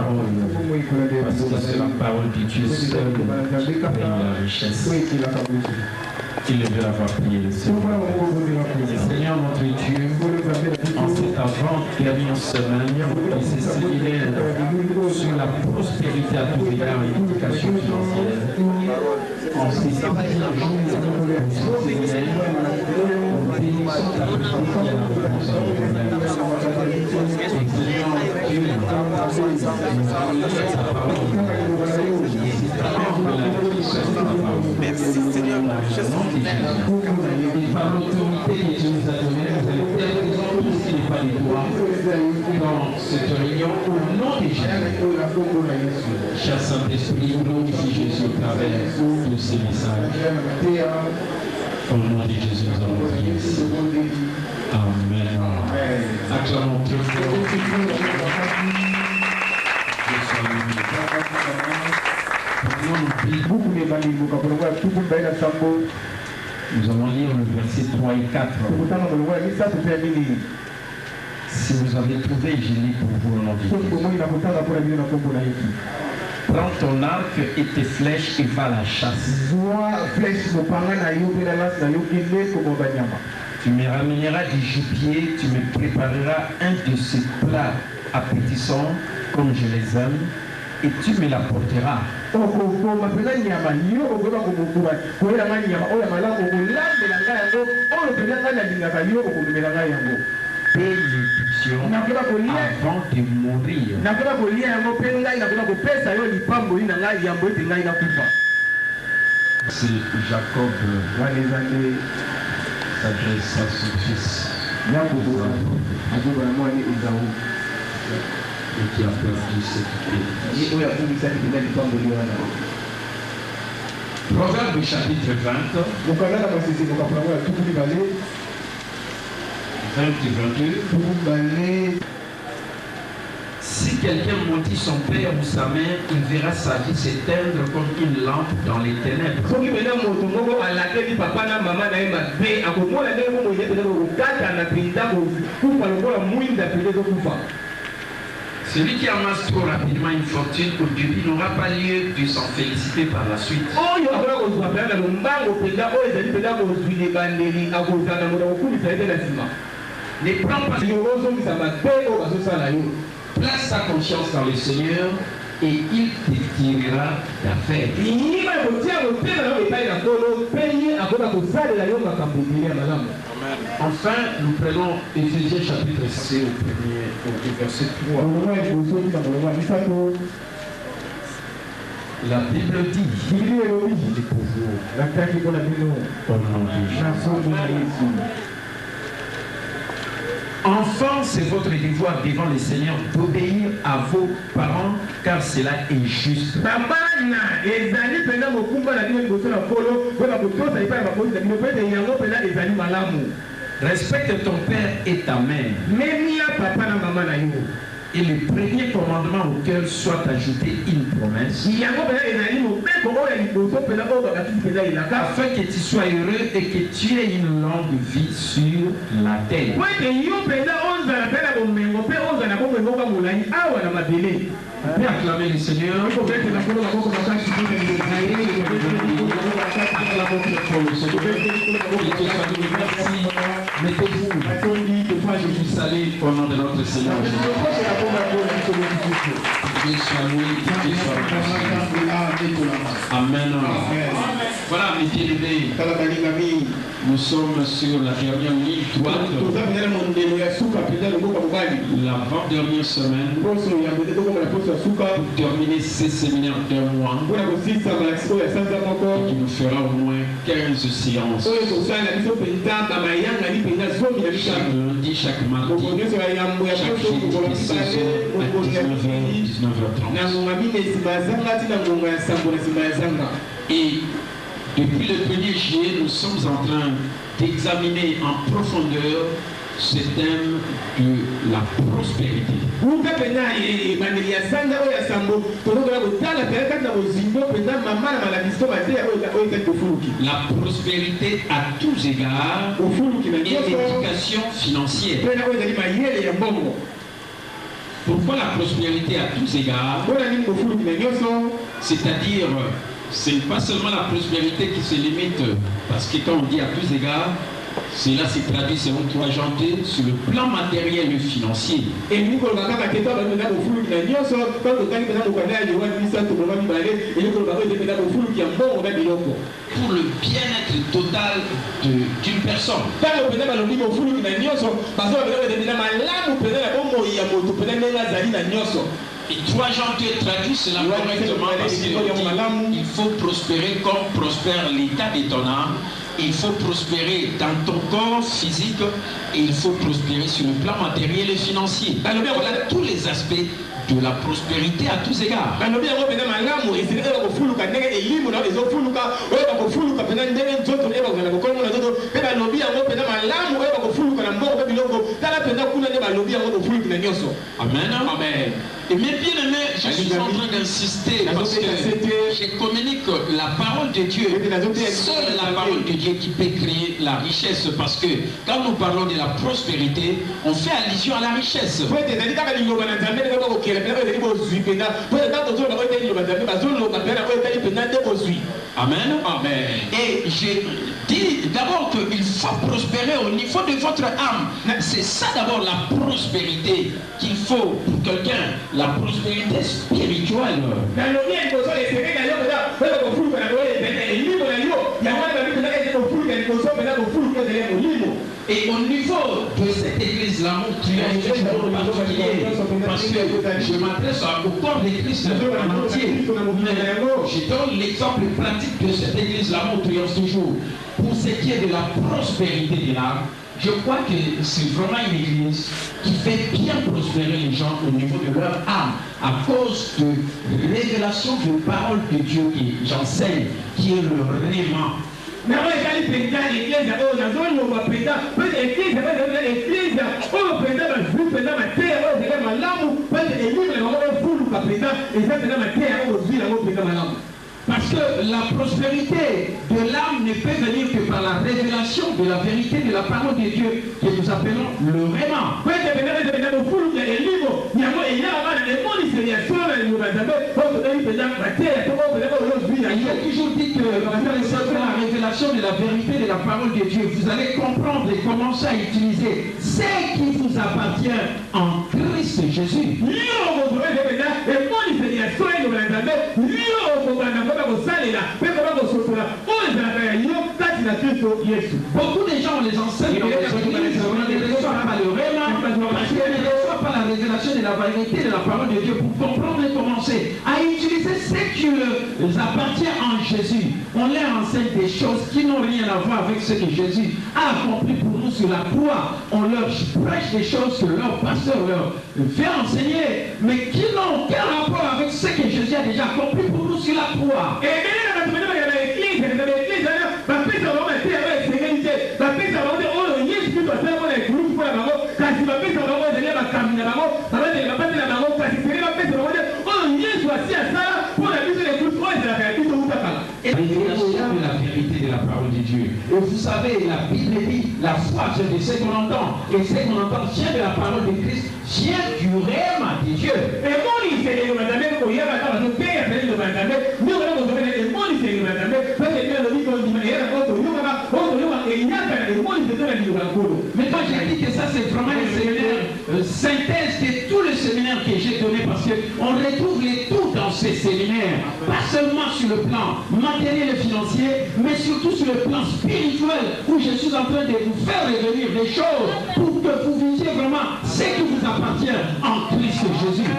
parole, parce que c'est la parole de Dieu seule qui crée la richesse. Il veut avoir prié le Seigneur. Seigneur notre Dieu, en cette avant-dernière semaine, il s'est séminaire sur la prospérité à tout égard et l'éducation financière. En ces derniers jours, nous bénissons ta petite à la réponse à nos problèmes. Merci Seigneur, je suis et par l'autorité que tu nous as donnée, nous allons terminer tout ce qui n'est pas de toi dans cette réunion au nom de Jésus. Cher Saint-Esprit, glorifie Jésus au travers de ces messages. Au nom de Jésus, nous allons prier ici. Amen. Acclamons très fort. Nous allons lire le verset 3 et 4. Si vous avez trouvé, je lis pour vous au nom de Jésus. Prends ton arc et tes flèches et va à la chasse. Tu me ramèneras du gibier, tu me prépareras un de ces plats appétissants comme je les aime, et tu me l'apporteras. Bénédiction avant de mourir. C'est Jacob s'adresse à son fils et qui a perdu cette paix. Proverbe chapitre 20. 20 et 22. Si quelqu'un maudit son père ou sa mère, il verra sa vie s'éteindre comme une lampe dans les ténèbres. Celui qui amasse trop rapidement une fortune au début n'aura pas lieu de s'en féliciter par la suite. Ne prends pas place ta confiance dans le Seigneur et il te tirera d'affaire. Enfin, nous prenons Éphésiens chapitre 6 au verset 3. La Bible dit, il est pour vous, au nom de Jésus. Enfants, c'est votre devoir devant le Seigneur d'obéir à vos parents, car cela est juste. Respecte ton père et ta mère. Et le premier commandement auquel soit ajouté une promesse, afin que tu sois heureux et que tu aies une longue vie sur la terre. Puis acclamer le Seigneur. Mettez-vous. Je vous salue au nom de notre Seigneur Jésus. Amen. Voilà, mes bien-aimés. Nous sommes sur la dernière ligne droite. L'avant-dernière semaine. Pour terminer ces séminaires d'un mois. Qui nous fera au moins 15 séances. Chaque lundi, chaque mardi, chaque jeudi, 16h à 19h30. Et depuis le 1er juillet, nous sommes en train d'examiner en profondeur ce thème de la prospérité. La prospérité à tous égards et l'éducation financière. Pourquoi la prospérité à tous égards? C'est-à-dire, ce n'est pas seulement la prospérité qui se limite, parce que quand on dit à tous égards, cela se traduit selon 3 Jean 2 sur le plan matériel et financier. Pour le bien-être total d'une personne. Et 3 Jean 2 traduit cela correctement parce qu'il faut prospérer comme prospère l'état de ton âme. Il faut prospérer dans ton corps physique et il faut prospérer sur le plan matériel et financier. Voilà tous les aspects de la prospérité à tous égards. Amen. Amen. Et mes bien-aimés, je suis en train d'insister parce que je communique la parole de Dieu. Seule la parole de Dieu qui peut créer la richesse, parce que quand nous parlons de la prospérité, on fait allusion à la richesse. Amen. Amen. Et j'ai dit d'abord qu'il faut prospérer au niveau de votre âme. C'est ça d'abord la prospérité qu'il faut pour quelqu'un. La prospérité spirituelle. Et au niveau de cette église-là, parce que je m'adresse au corps de Christ en entier. Je donne l'exemple pratique de cette église-là, mon triomphe toujours. Pour ce qui est de la prospérité de l'âme, je crois que c'est vraiment une église qui fait bien prospérer les gens au niveau de leur âme à cause de révélation de parole de Dieu qui j'enseigne, qui est le réma. Parce que la prospérité de l'âme ne peut venir que par la révélation de la vérité de la parole de Dieu que nous appelons le réma. Il a toujours dit que vous allez savoir la révélation de la vérité de la parole de Dieu. Vous allez comprendre et commencer à utiliser ce qui vous appartient en Christ Jésus. Beaucoup de gens les enseignent dans les églises, on ne reçoit pas le réma, parce qu'on ne reçoit pas la révélation de la vérité de la parole de Dieu pour comprendre et commencer à utiliser ce qui leur appartient en Jésus. On leur enseigne des choses qui n'ont rien à voir avec ce que Jésus a accompli pour nous sur la croix. On leur prêche des choses que leur pasteur leur fait enseigner, mais qui n'ont aucun rapport avec ce que Jésus a déjà accompli pour nous sur la croix. Révélation de la vérité de la parole de Dieu. Et vous savez, la Bible dit, la foi vient de ce qu'on entend. Et ce qu'on entend vient de la parole de Christ, vient du réma de Dieu. Mais quand j'ai dit que ça c'est vraiment un séminaire synthèse de tout le séminaire que j'ai donné, parce qu'on retrouve les tout dans ces séminaires, pas seulement sur le plan matériel et financier, mais surtout sur le plan spirituel, où je suis en train de vous faire revenir des choses pour que vous visiez vraiment ce qui vous appartient en Christ Jésus.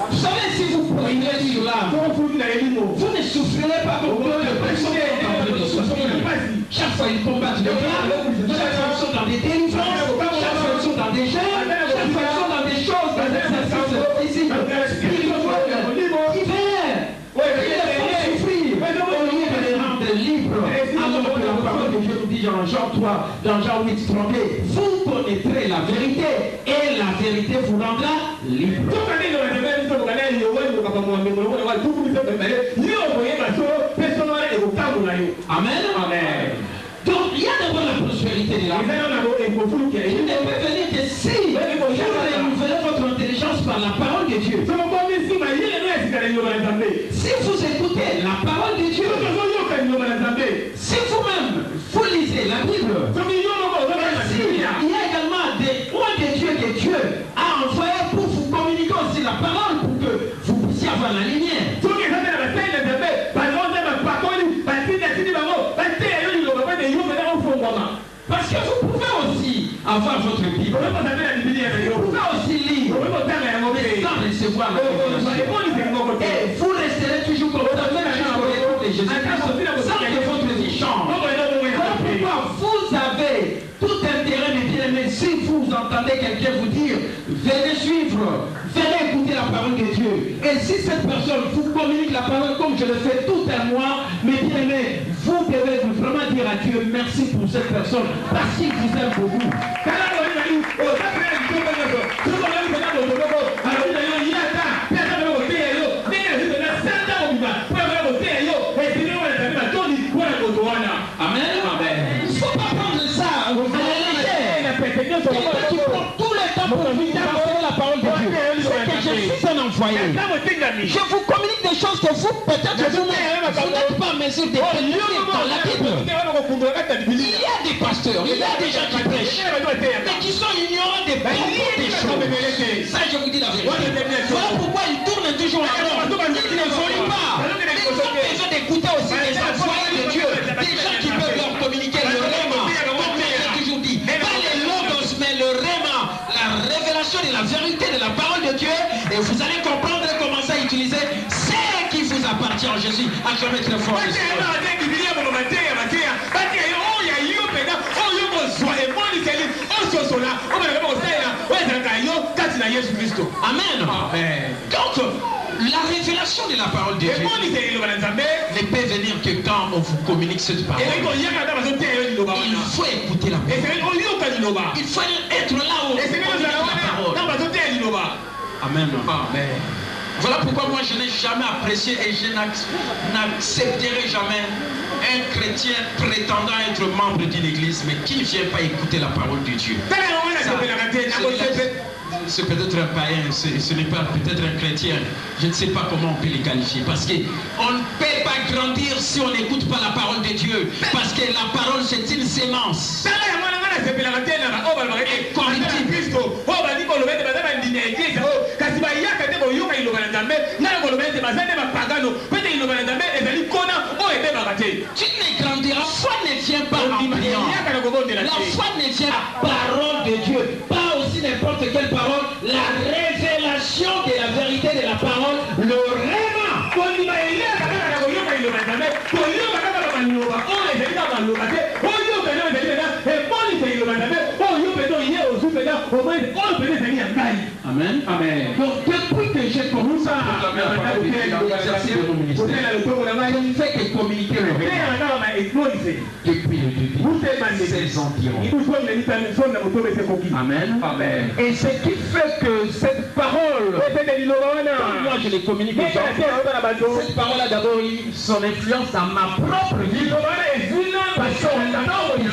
Vous savez, si vous priez sur l'âme, vous ne souffrirez pas comme d'autres personnes sont en train de souffrir. Chaque fois ils combattent le mal, chaque fois ils sont dans des délivrances, chaque fois ils sont dans des gènes, chaque fois ils sont dans des choses, dans des exercices physiques, spirituels, divers. Ils les font souffrir au lieu de les rendre libres. Alors que la parole de Dieu nous dit dans Jean 3, dans Jean 8, 32, vous connaîtrez la vérité et la vérité vous rendra libre. Amen. Amen. Donc il y a d'abord la prospérité de l'âme. Il ne peut venir que si vous renouvelez votre intelligence par la parole de Dieu. Si vous écoutez la parole de Dieu, si vous-même vous lisez la Bible, il y a également des points de Dieu que Dieu a envoyé pour vous communiquer aussi la parole pour que vous puissiez avoir la lumière. Parce que vous pouvez aussi avoir votre Bible. Vous pouvez aussi lire sans recevoir la révélation. Et vous resterez toujours comme ça, même jusqu'au retour de Jésus-Christ, sans que votre vie change. Voilà pourquoi vous avez tout intérêt, mes bien-aimés, si vous entendez quelqu'un vous dire, venez suivre, venez écouter la parole de Dieu. Et si cette personne vous communique la parole comme je le fais tout à moi, mes bien-aimés, vous devez vraiment dire à Dieu merci pour cette personne parce qu'il vous aime beaucoup. Amen. Il ne faut pas prendre ça à la légère. Quelqu'un qui prend tout le temps pour vous dire la parole de Dieu. C'est que je suis un envoyé. Je vous communique des choses que vous, peut-être vous n'êtes pas en mesure de lire dans la Bible. Il y a des pasteurs, il y a des gens qui prêchent, mais qui sont ignorants des propos des choses. Ça, je vous dis la vérité. Voilà pourquoi ils tournent toujours en rond. Ils n'évoluent pas. Mais ils ont besoin d'écouter aussi les envoyés de Dieu, des gens qui peuvent leur communiquer le réma. Comme j'ai toujours dit, pas les logos, mais le réma, la révélation de la vérité de la parole de Dieu. Et vous allez comprendre et commencer à utiliser ce qui vous appartient en Jésus. Acclamez très fort. Amen. Donc, la révélation de la parole de Dieu ne peut venir que quand on vous communique cette parole. Il faut écouter la parole. Il faut être là où on communique la parole. Amen. Voilà pourquoi moi je n'ai jamais apprécié et je n'accepterai jamais un chrétien prétendant être membre d'une église mais qui ne vient pas écouter la parole de Dieu. C'est peut-être un païen, ce n'est pas peut-être un chrétien. Je ne sais pas comment on peut les qualifier. Parce qu'on ne peut pas grandir si on n'écoute pas la parole de Dieu. Parce que la parole c'est une sémence. Tu ne grandiras. La foi ne vient pas en priant. La foi ne vient pas parole de Dieu. Pas aussi n'importe quelle parole. La révélation de la vérité de la parole. Le réma. Amen. Amen. Donc depuis que j'ai commencé à exercer mon ministère, je ne fais que communiquer le réma. Depuis le début. C'est environ. Amen. Amen. Et ce qui fait que cette parole, moi je les communique aux gens, cette parole a d'abord eu son influence dans ma propre vie. Parce qu'on a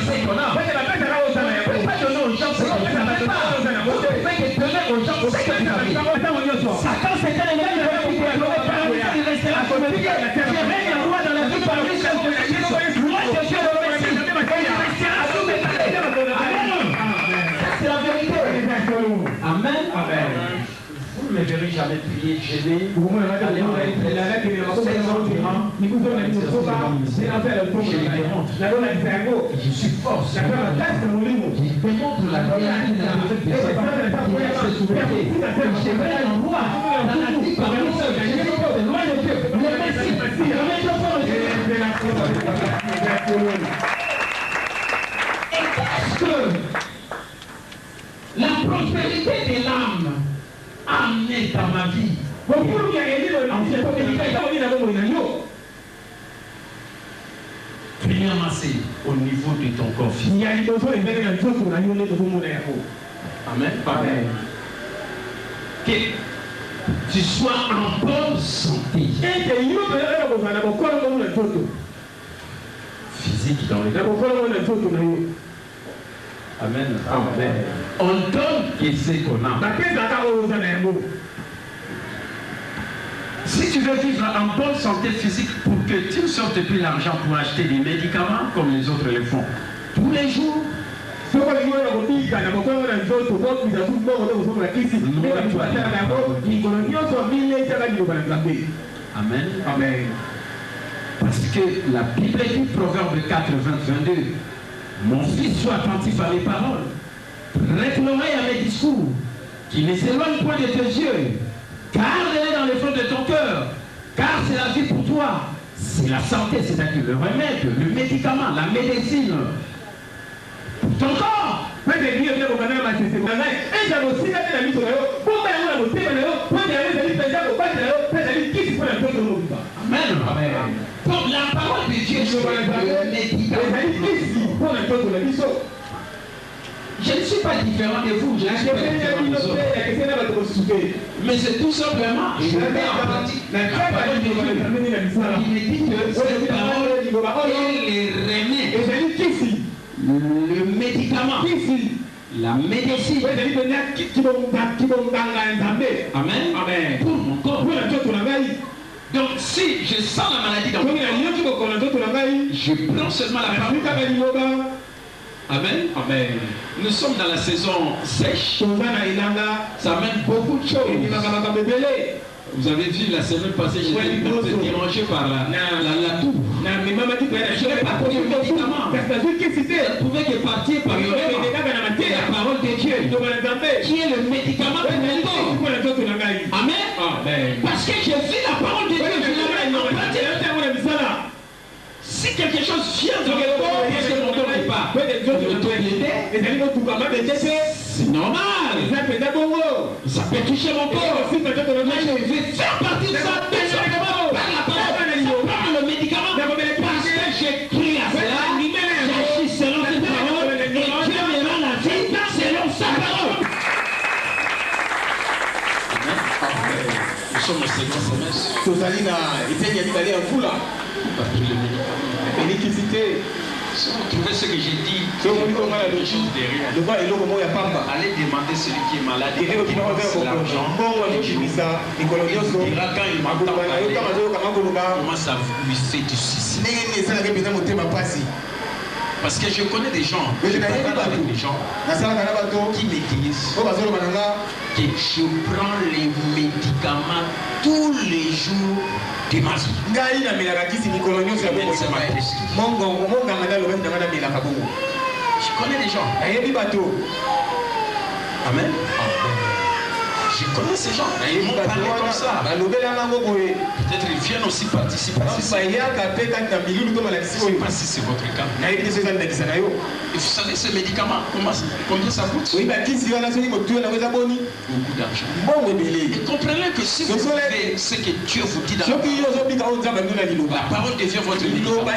ce qu'on a. On ne peut pas donner aux gens ce qu'on ne savait pas. On ne peut pas donner aux gens ce qu'on savait. Satan c'était le même qui il restera comme un pilier. Je règne en roi dans la vie par lui seul de Jésus. Moi je suis le Messie. Il restera sous mes talents. C'est la vérité. Amen. Amen. Vous ne me verrez jamais prier, gêné. Je suis force. Je démontre la réalité de la vérité. Je vais en roi dans la vie par lui seul. Je suis loin de Dieu. Le Messie. Et qu'est-ce que la prospérité de l'âme amené dans ma vie? Premièrement, commencer au niveau de ton corps physique. Amen. Amen. Que tu sois en bonne santé. Physique dans le corps. Amen. Amen. On donne ce qu'on a. Si tu veux vivre en bonne santé physique pour que tu ne sortes plus l'argent pour acheter des médicaments comme les autres le font tous les jours, Amen. Amen. Parce que la Bible dit, Proverbe 4, 22, mon fils, sois attentif à mes paroles, prête l'oreille à mes discours, qui ne s'éloigne point de tes yeux, garde-les dans le fond de ton cœur, car c'est la vie pour toi, c'est la santé, c'est-à-dire le remède, le médicament, la médecine pour ton corps. Amen. Amen. Donc la parole de Dieu sur le médicament. Je ne suis pas différent de vous, je ne suis pas différent des autres. Mais c'est tout simplement, je mets en pratique la parole de Dieu. Il me dit que cette parole est les remèdes, le médicament, la médecine. Amen. Amen. Pour mon corps. Donc si je sens la maladie dans mon corps, je prends seulement la parole. Amen. Amen. Nous sommes dans la saison sèche. Ça amène beaucoup de choses. Vous avez vu la semaine passée, j'étais dérangé par la toux. Je n'ai pas connu le médicament. Je ne pouvais que partir par le la parole de Dieu, qui est le médicament de mon corps. Amen. Parce que j'ai vu la parole de Dieu, je l'ai en pratique. Si quelque chose vient de mon corps, parce que mon corps n'est pas c'est normal. Ça peut toucher mon corps. Mais je vais faire partie de ça par la parole, par le médicament. Parce que j'ai pris à cela, j'agis selon cette parole, et Dieu me rend la vie selon sa parole. Nous sommes au second semestre. Trouvez ce que j'ai dit. Quelque chose derrière. Allez demander celui qui est malade. Qui pense l'argent. Il dira quand il m'entend parler, comment ça lui fait du souci. Parce que je connais des gens, je parle avec des gens qui me disent que je prends les médicaments tous les jours de ma vie. C'est ma prescription. Je connais des gens. Amen. Je connais ces gens. Ils m'ont parlé comme ça. Peut-être ils viennent aussi participer. Je ne sais pas si c'est votre cas. Et vous savez ce médicament, combien ça coûte? Beaucoup d'argent. Et comprenez que si vous faites ce que Dieu vous dit dans la parole devient votre médicament,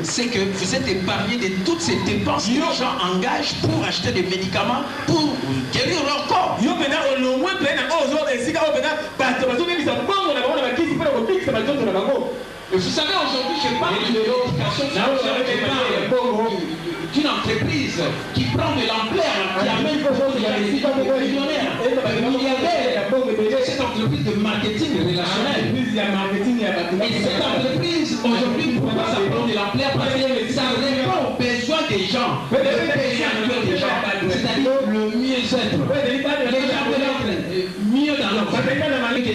c'est que vous êtes épargné de toutes ces dépenses que les gens engagent pour acheter des médicaments pour guérir leur corps. Et vous savez, aujourd'hui, je parle de l'éducation d'une entreprise qui prend de l'ampleur, qui amène des millionnaires, des milliardaires. Cette entreprise de marketing relationnel. Et cette entreprise, aujourd'hui, pourquoi ça prend de l'ampleur? Parce que ça répond aux besoins des gens. Le besoin des gens, c'est-à-dire le mieux-être. Les gens veulent être mieux dans leur vie.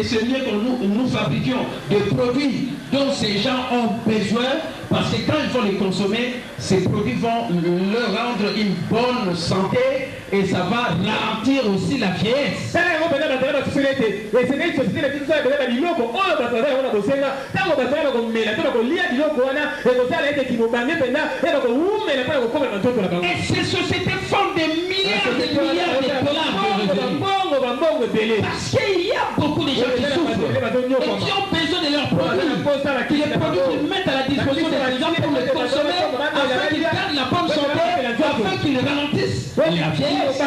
C'est mieux que nous fabriquions des produits dont ces gens ont besoin, parce que quand ils vont les consommer, ces produits vont leur rendre une bonne santé et ça va ralentir aussi la vieillesse. Et ces sociétés font des milliards de dollars de revenus. Parce qu'il y a beaucoup de gens qui souffrent et qui ont besoin de leurs produits. Les produits qu'ils mettent à la disposition des gens pour les consommer qu'il ralentisse la vieillesse.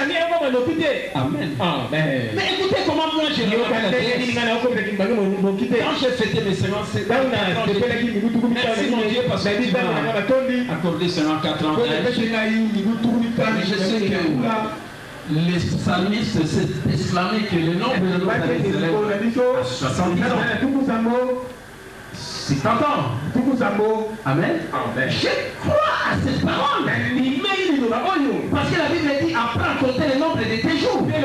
Amen. Mais écoutez comment moi j'ai relancé. Quand j'ai fêté mes 57 ans, merci mon Dieu parce que tu m'as accordé 54 ans d'âge. Je sais que les psalmistes s'est exclamé que le nombre de nos élèves à 70 ans. C'est tentant. Amen. Je crois à cette parole. Parce que la Bible dit apprends à compter le nombre de tes jours. Et à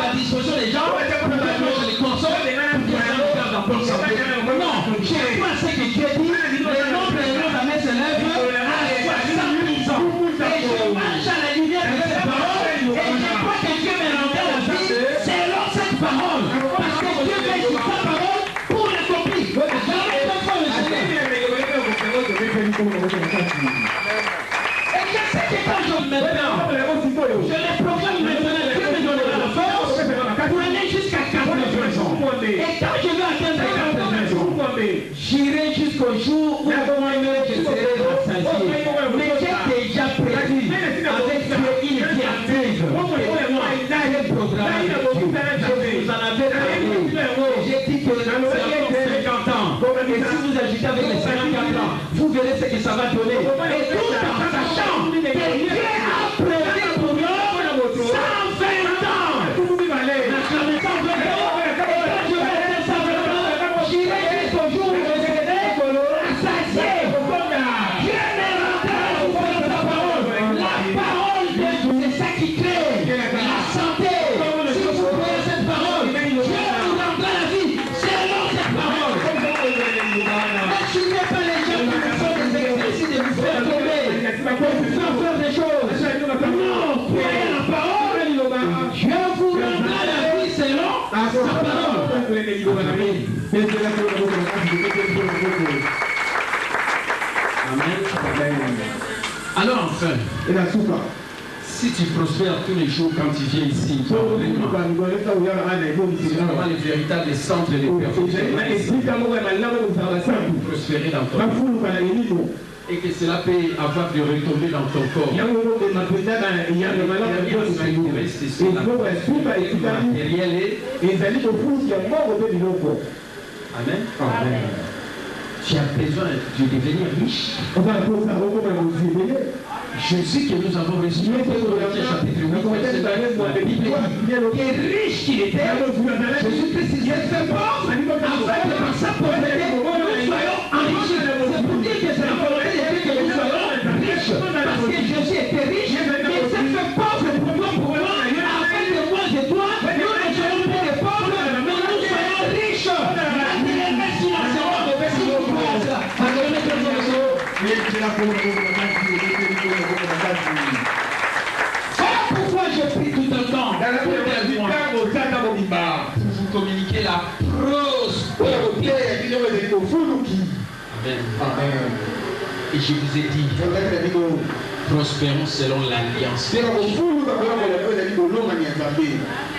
la disposition des gens, je les console. Non, je crois ce que Dieu dit. Le nombre de nos amis s'élève à 70 ans. Et je marche à la lumière de cette parole. Et je crois que Dieu me rendra la vie selon cette parole. Parce que Dieu met sur sa parole pour l'accomplir. Jamais personne ne sait. Et je sais que quand je maintenant, je les proclame maintenant, Dieu me donnera la force pour aller jusqu'à 89 ans. Et quand je vais atteindre 89 ans, j'irai jusqu'au jour où moi-même je serai rassasié. Mais j'ai déjà prédit avec Dieu une vie active. Et moi, il a un programme avec Dieu. Je vous en avais parlé. J'ai dit que c'est encore 50 ans. Et si vous agitez avec les 54 ans, vous verrez ce que ça va donner. Et tout en sachant que Dieu a prévu pour nous 120 ans. La clamée 120 ans. Et quand je vais faire 120 ans, j'irai jusqu'au jour où je serai rassasié. Dieu me rendra sa parole. La parole de Dieu, c'est ça qui crée la santé. Si vous croyez cette parole, Dieu vous rendra la vie selon cette parole. N'assumez pas les gens qui font des exercices de vous faire tomber, de vous faire des choses. Non, croyez la parole. Dieu vous rendra la vie selon sa parole. Amen. Alors enfin, si tu prospères tous les jours quand tu viens ici, c'est vraiment le véritable centre de perfection. Prospérer dans ton corps. Et que cela peut avoir des retombées dans ton corps. Amen. Amen. Tu as besoin de devenir riche. Jésus que nous avons reçu, chapitre 8, la Bible dit qu'il est riche qu'il était. Jésus-Christ s'est fait pauvre afin que par sa pauvreté, nous soyons enrichis. C'est pour dire que c'est la volonté de Dieu que nous soyons riches. Parce que Jésus était riche, mais il s'est fait pauvre pour moi, afin que moi et toi, nous ne soyons pas des pauvres, mais nous soyons riches. Voilà pourquoi je prie tout un temps pour vous communiquer la prospérité. Amen. Et je vous ai dit, prospérons selon l'alliance.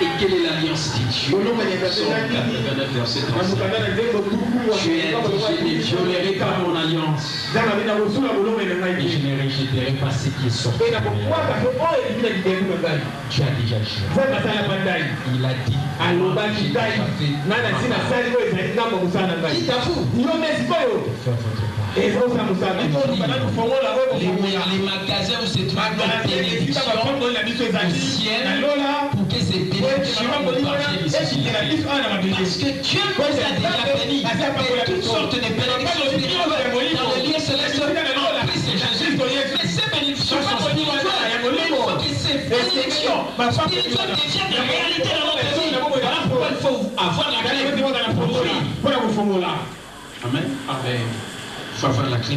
Et quelle est l'alliance de Dieu? Psaume 89, verset 35. Tu es dit, je ne violerai pas mon alliance. Et je ne rejetterai pas ce qui est sorti. Tu as déjà joué. Il a dit. Il t'a fou. Les magasins où se trouvent des bénédictions anciennes pour que ces bénédictions ne parviennent ici. Parce que Dieu nous a déjà bénis avec toutes sortes de bénédictions spirituelles dans le lieu céleste en Christ Jésus. Mais ces bénédictions sont spirituelles. Il faut que ces bénédictions spirituelles deviennent une réalité dans notre vie. Voilà pourquoi il faut avoir la clé pour cela. Amen. Amen. Il faut avoir la clé.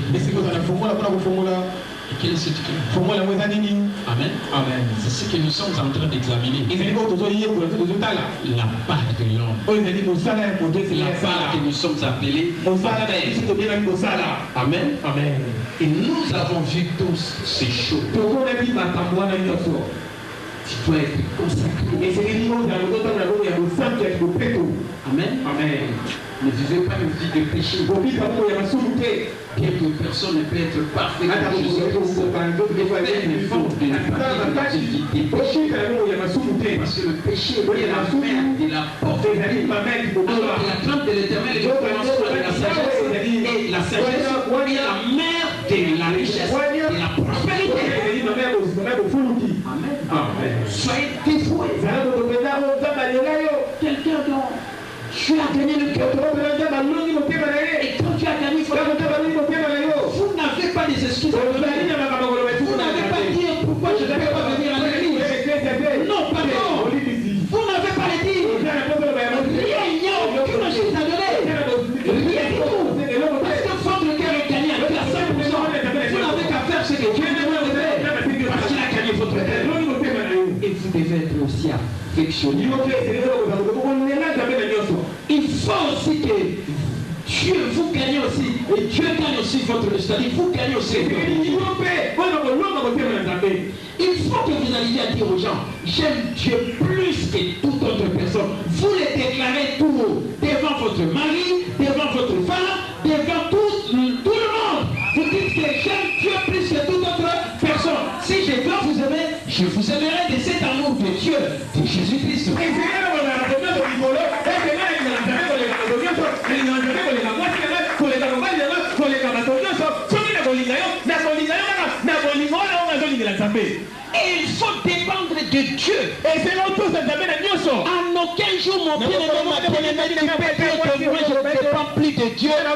Et quelle est cette clé? Amen. Amen. C'est ce que nous sommes en train d'examiner. La part de l'homme. La part que nous sommes appelés. Amen. Amen. Et nous avons vu tous ces choses. Tu dois être consacré. Amen. Amen. Ne vivez pas une vie de péché. Quelques personnes ne peuvent être parfaites. Parce que le péché est la mère de la pauvreté. Alors la crainte de l'Éternel est le commencement de la sagesse. Et la sagesse est la mère de la richesse, de la prospérité. Amen. Amen. Soyez dévoués. Quelqu'un dont tu as gagné le cœur. Et quand tu as gagné, vous n'avez pas des excuses. Vous n'avez pas dit pourquoi je ne peux pas venir à l'église. Non, pardon. Vous n'avez pas dit. Rien, il n'y a aucune excuse à donner. Rien du tout. Parce que votre cœur est gagné à 100%. Vous n'avez qu'à faire ce que Dieu demande de faire. Parce qu'il a gagné votre cœur. Et vous devez être aussi affectionné. Il faut aussi que Dieu vous gagne aussi. Et Dieu gagne aussi votre résultat. Vous gagnez aussi. Il faut que vous arriviez à dire aux gens, j'aime Dieu plus que toute autre personne. Vous les déclarez tout haut, devant votre mari, devant votre femme, devant tout le monde. Vous dites que j'aime Dieu plus que toute autre personne. Si je dois vous aimer, je vous aimerai de cet amour de Dieu, de Jésus-Christ. Et il faut dépendre de Dieu. En aucun jour, mon bien-aimé, ma bien-aimée, tu peux dire que moi je ne dépends plus de Dieu. Là,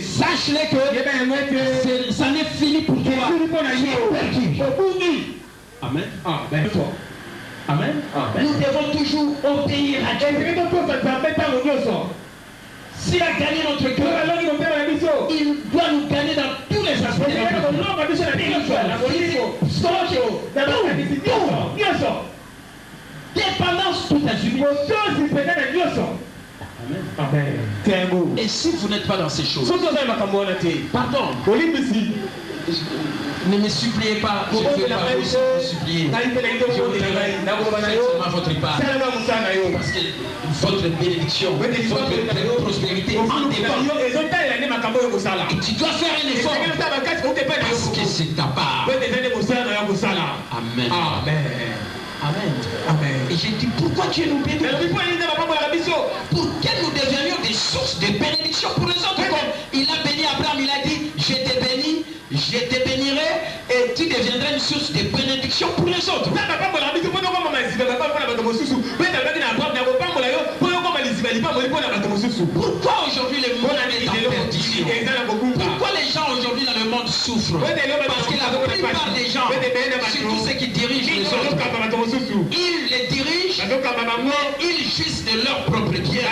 sache-le que ça n'est fini pour toi. Amen. Amen. Amen. Nous devons toujours obéir à Dieu. S'il a gagné notre cœur, il doit nous gagner dans tous les aspects de notre vie. Dépendance tout azimut. Amen. Et si vous n'êtes pas dans ces choses, pardon, ne me suppliez pas, je ne vais pas vous supplier. Je voudrais seulement votre part. Parce que votre bénédiction, votre prospérité en dépend. Et tu dois faire un effort. Parce que c'est ta part. Amen. Amen. Amen. Amen. Et j'ai dit, pourquoi Dieu nous bénit? Pour que nous devenions des sources de bénédiction pour les autres. Comme il a béni Abraham, il a dit, je te bénis, je te bénirai et tu deviendras une source de bénédiction pour les autres. Pourquoi aujourd'hui le monde est en perdition? Pourquoi les gens aujourd'hui dans le monde souffrent? Parce que la plupart des gens, surtout ceux qui dirigent les autres, ils les dirigent, mais ils jouissent de leur propre bien.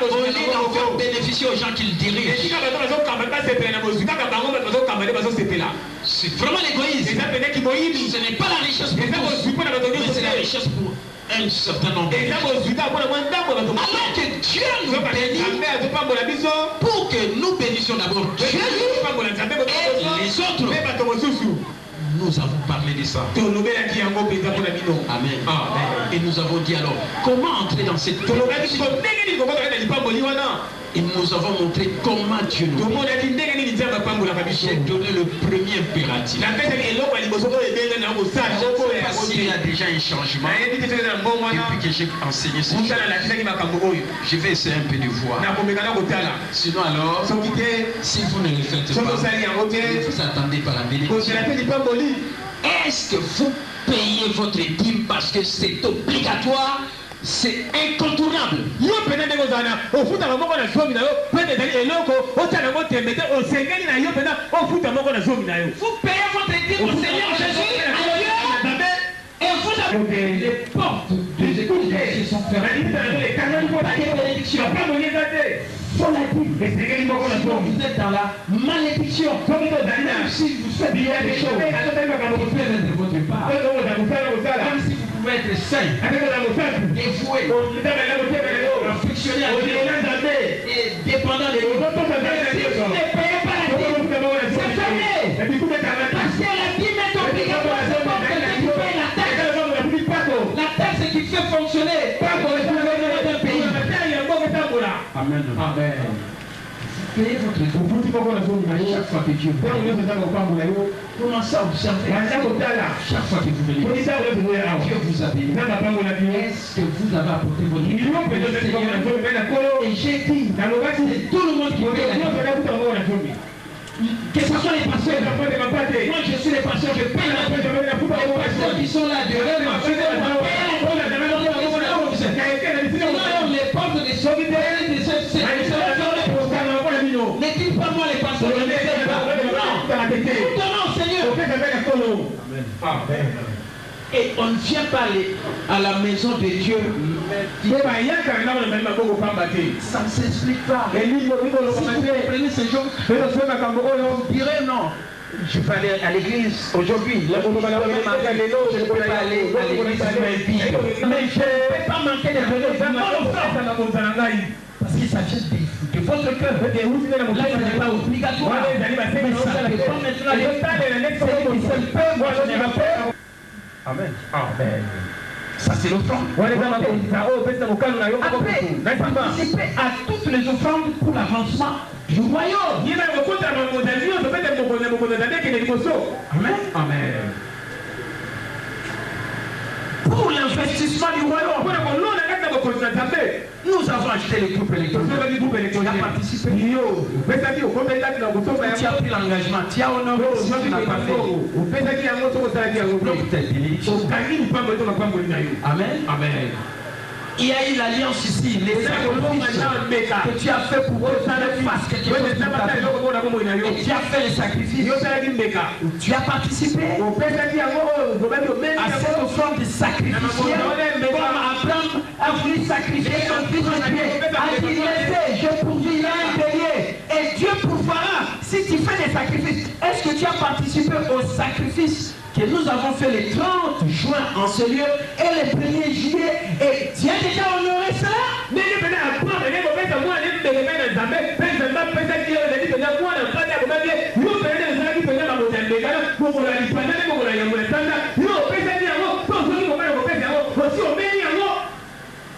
Au lieu d'en faire bénéficier aux gens qu'ils dirigent. C'est vraiment l'égoïsme. Ce n'est pas la richesse pour tous, mais c'est la richesse pour un certain nombre. Alors que Dieu nous bénit pour que nous bénissions d'abord Dieu et les autres. Nous avons parlé de ça. Amen. Et nous avons dit alors, comment entrer dans cette bénédiction? Et nous avons montré comment Dieu nous bénit. J'ai donné le premier impératif. Je ne sais pas s'il y a déjà un changement depuis que j'ai enseigné ce choses. Je vais essayer un peu de voir. Sinon alors, si vous ne le faites pas, vous attendez par la bénédiction. Est-ce que vous payez votre dîme parce que c'est obligatoire? C'est incontournable. Vous payez votre dîme au Seigneur Jésus et vous avez les portes de l'église sont fermées. Vous êtes dans la malédiction. Même si vous faites bien des choses, vous pouvez être de votre part. Même si vous pouvez être saint, dévoué, affectionné à Dieu et dépendant de Dieu. Si vous ne payez pas la dîme, c'est fermé. Parce que la dîme est obligatoire. C'est pas que tu payes la taxe. Amen. Amen. Payez votre dû chaque fois que Dieu vous commencez à observer chaque fois que vous venez. Dieu vous a béni. Est-ce que vous avez apporté votre dû? Et j'ai dit, c'est tout le monde qui paye la dîme. Que ce soit les pasteurs, moi je suis les pasteurs, je paye la dîme. Les pasteurs qui sont là derrière moi, les portes des solidaires, n'équipe pas moi les pasteurs, Amen. Et on ne vient pas aller à la maison de Dieu. Ça ne s'explique pas. Si vous comprenez ces choses, vous direz non. Je vais aller à l'église aujourd'hui. Je ne peux pas aller à l'église mais je ne peux pas manquer de venir. Parce que ça vient de votre cœur. Là, ce n'est pas obligatoire. Mais ça dépend maintenant. Amen. Amen. Ça c'est l'offrande. Après, participer à toutes les offrandes pour l'avancement du royaume. Amen. Amen. Pour l'investissement du royaume. Nous avons acheté les groupes électroniques. Tu as participé. Tu as pris l'engagement. Tu as honoré ce que tu n'as pas fait. Amen. Amen. Il y a eu l'alliance ici, les sacrifices que tu as fait pour que ça ne fasse quelque chose de ta vie. Et tu as fait les sacrifices. Tu as participé à cette offrande sacrificielle. Comme Abraham a voulu sacrifier son fils de Dieu. A dit laissez, je pourvis un bélier. Et Dieu pourvoira si tu fais des sacrifices. Est-ce que tu as participé au sacrifice que nous avons fait le 30 juin en ce lieu et le 1er juillet, et tu as déjà honoré cela?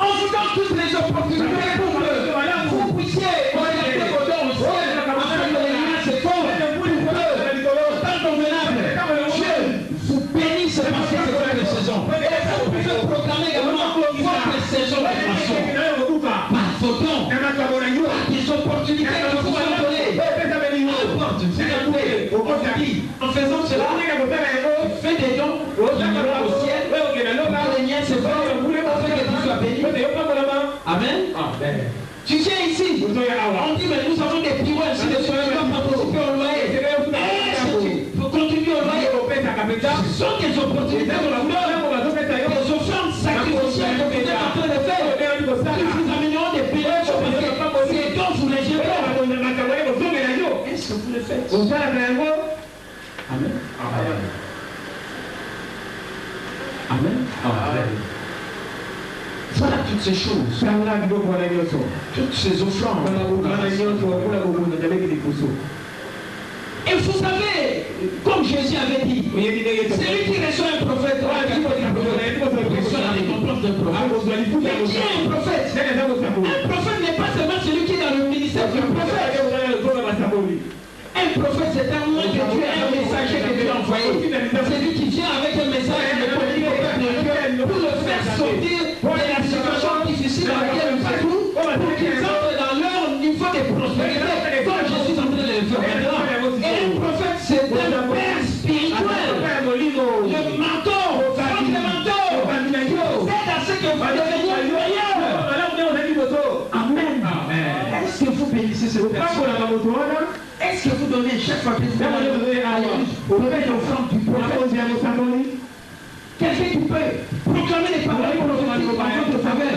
On vous donne toutes les opportunités pour que vous puissiez orienter vos dons au ciel afin que les liens se fondent pour que, tant convenable, Dieu vous bénisse parce que c'est votre saison. Et vous pouvez proclamer également votre saison de façon par vos dons, des opportunités que vous vous données. En faisant cela, fais des dons qui iront au ciel, que les liens se fondent afin que tu sois béni. Amen. Amen. Tu viens ici, on dit mais nous avons des pivots ainsi de suite, tu vas participer au loyer. Pour contribuer au loyer, ce sont des opportunités de la gloire, des offrandes sacrificielles que vous êtes en train de faire. Nous vous amènerons des pivots parce que c'est dont vous les gérez. Est-ce que vous le faites? Amen. Amen. Amen. Amen. Voilà toutes ces choses. Toutes ces offrandes. Et vous savez, comme Jésus avait dit, celui qui reçoit un prophète reçoit la récompense d'un prophète. Mais qui est un prophète? Un prophète n'est pas seulement celui qui est dans le ministère du prophète. Un prophète, c'est un homme que Dieu a un messager que Dieu a envoyé. C'est lui qui vient avec un message pour le faire sortir de la situation difficile dans laquelle nous sommes, pour qu'ils entrent dans leur niveau de prospérité, comme je suis en train de le faire maintenant. Et un prophète, c'est un père spirituel. Le manteau, le manteau, c'est à ce que vous deveniez meilleur. Amen. Est-ce que vous bénissez ce père? Est-ce que vous donnez chaque fois que vous allez à l'église, vous donnez l'offrande du prophète? Quelqu'un qui peut proclamer les paroles pour votre faveur,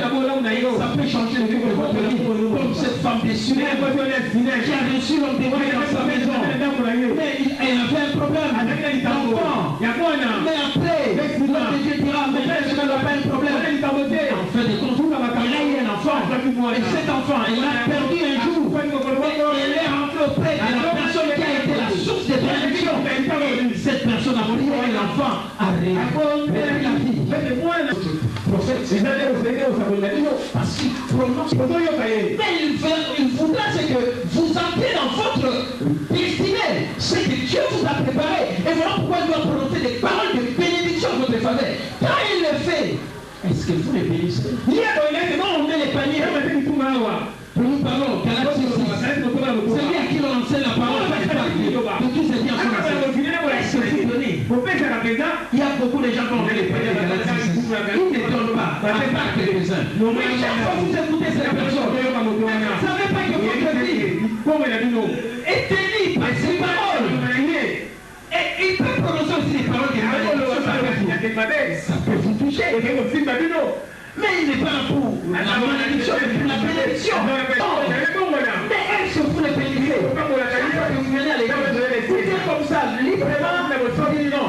ça peut changer le vie de votre vie. Comme cette femme déçue qui a reçu l'homme des voix dans sa maison. Mais elle avait un problème d'enfant. Mais après, l'homme de Dieu dira, mais je n'ai pas un problème. En fait, de compte, elle a eu un enfant. Et cet enfant, elle l'a perdu un jour. Et elle est rentrée auprès de la personne qui a été la source de bénédiction. Cette personne a pris l'enfant a répondu la vie. prophète. Parce qu'il prononce. Mais il voudra, c'est que vous entrez dans votre destinée. C'est que Dieu vous a préparé. Et voilà pourquoi il doit prononcer des paroles de bénédiction en votre faveur. Quand il le fait, est-ce que vous les bénissez? On met les paniers. Nous parlons, c'est lui à qui l'on enseigne la parole. De tous ces biens est-ce que vous donnez? Il y a beaucoup de gens qui ont les paniers de Galatie. Ils ne donnent pas, à part quelques-uns. Mais chaque fois que vous écoutez cette personne, vous ne savez pas que votre vie est tenue par ces paroles. Et il peut prononcer aussi des paroles ça peut vous toucher. Mais il n'est pas là pour la malédiction, mais pour la bénédiction. Mais est-ce que vous le bénissez? Vous venez à l'église, vous êtes comme ça, librement, non.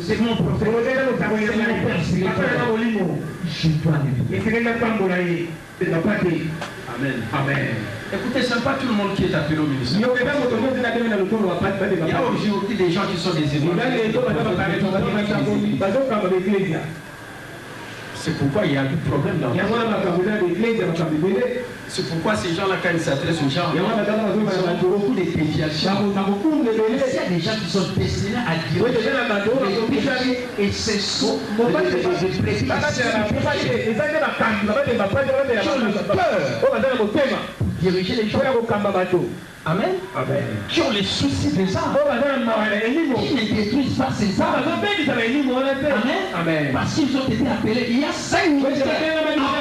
C'est mon prophète, c'est mon père spirituel. Je dois le bénir. Amen. Amen. Écoutez, ce n'est pas tout le monde qui est appelé au ministère. Il y a aujourd'hui des gens qui sont des évangélistes. C'est pourquoi il y a du problème dans l'Église. C'est pourquoi ces gens-là, quand ils s'adressent aux gens, ils ont beaucoup de déviations. Il y a des gens qui sont destinés à diriger et ce sont diriger les gens. Amen. Amen. Qui ont les soucis des âmes. Qui ne détruisent pas ces âmes. Amen. Amen. Parce qu'ils ont été appelés. Il y a 5 ministères.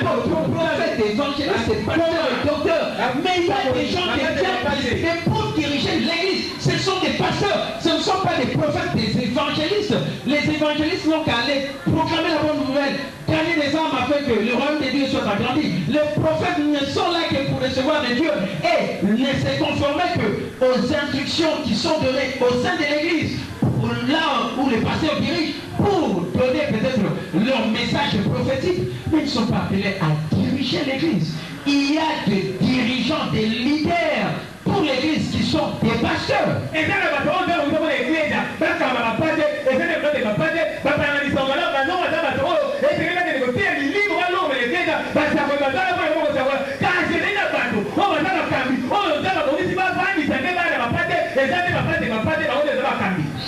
Apôtres, prophètes, évangélistes, pasteurs et docteurs. Mais il y a des gens qui sont appelés pour diriger l'église. Ce sont des pasteurs. Ce ne sont pas des prophètes, des évangélistes. Les évangélistes n'ont qu'à aller proclamer la bonne nouvelle. Gagner des âmes afin que le royaume de Dieu soit agrandi. Les prophètes ne sont là que pour recevoir de Dieu et ne se conformer que aux instructions qui sont données au sein de l'église, là où les pasteurs dirigent, pour donner peut-être leur message prophétique, mais ils ne sont pas appelés à diriger l'église. Il y a des dirigeants, des leaders pour l'église qui sont des pasteurs. Et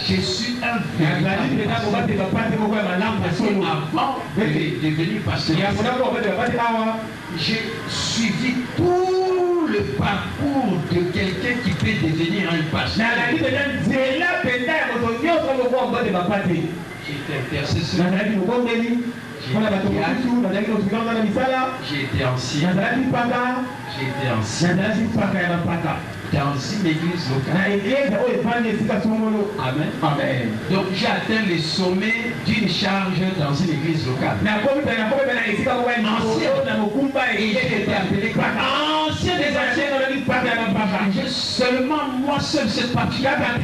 je suis un avant de devenir pasteur. J'ai suivi tout le parcours de quelqu'un qui peut devenir un pasteur. J'étais intercesseur. J'ai été ancien. Dans une église locale. Amen. Amen. Donc j'ai atteint le sommet d'une charge dans une église locale. Ancien des anciens. J'ai seulement moi seul cette partie. Amen.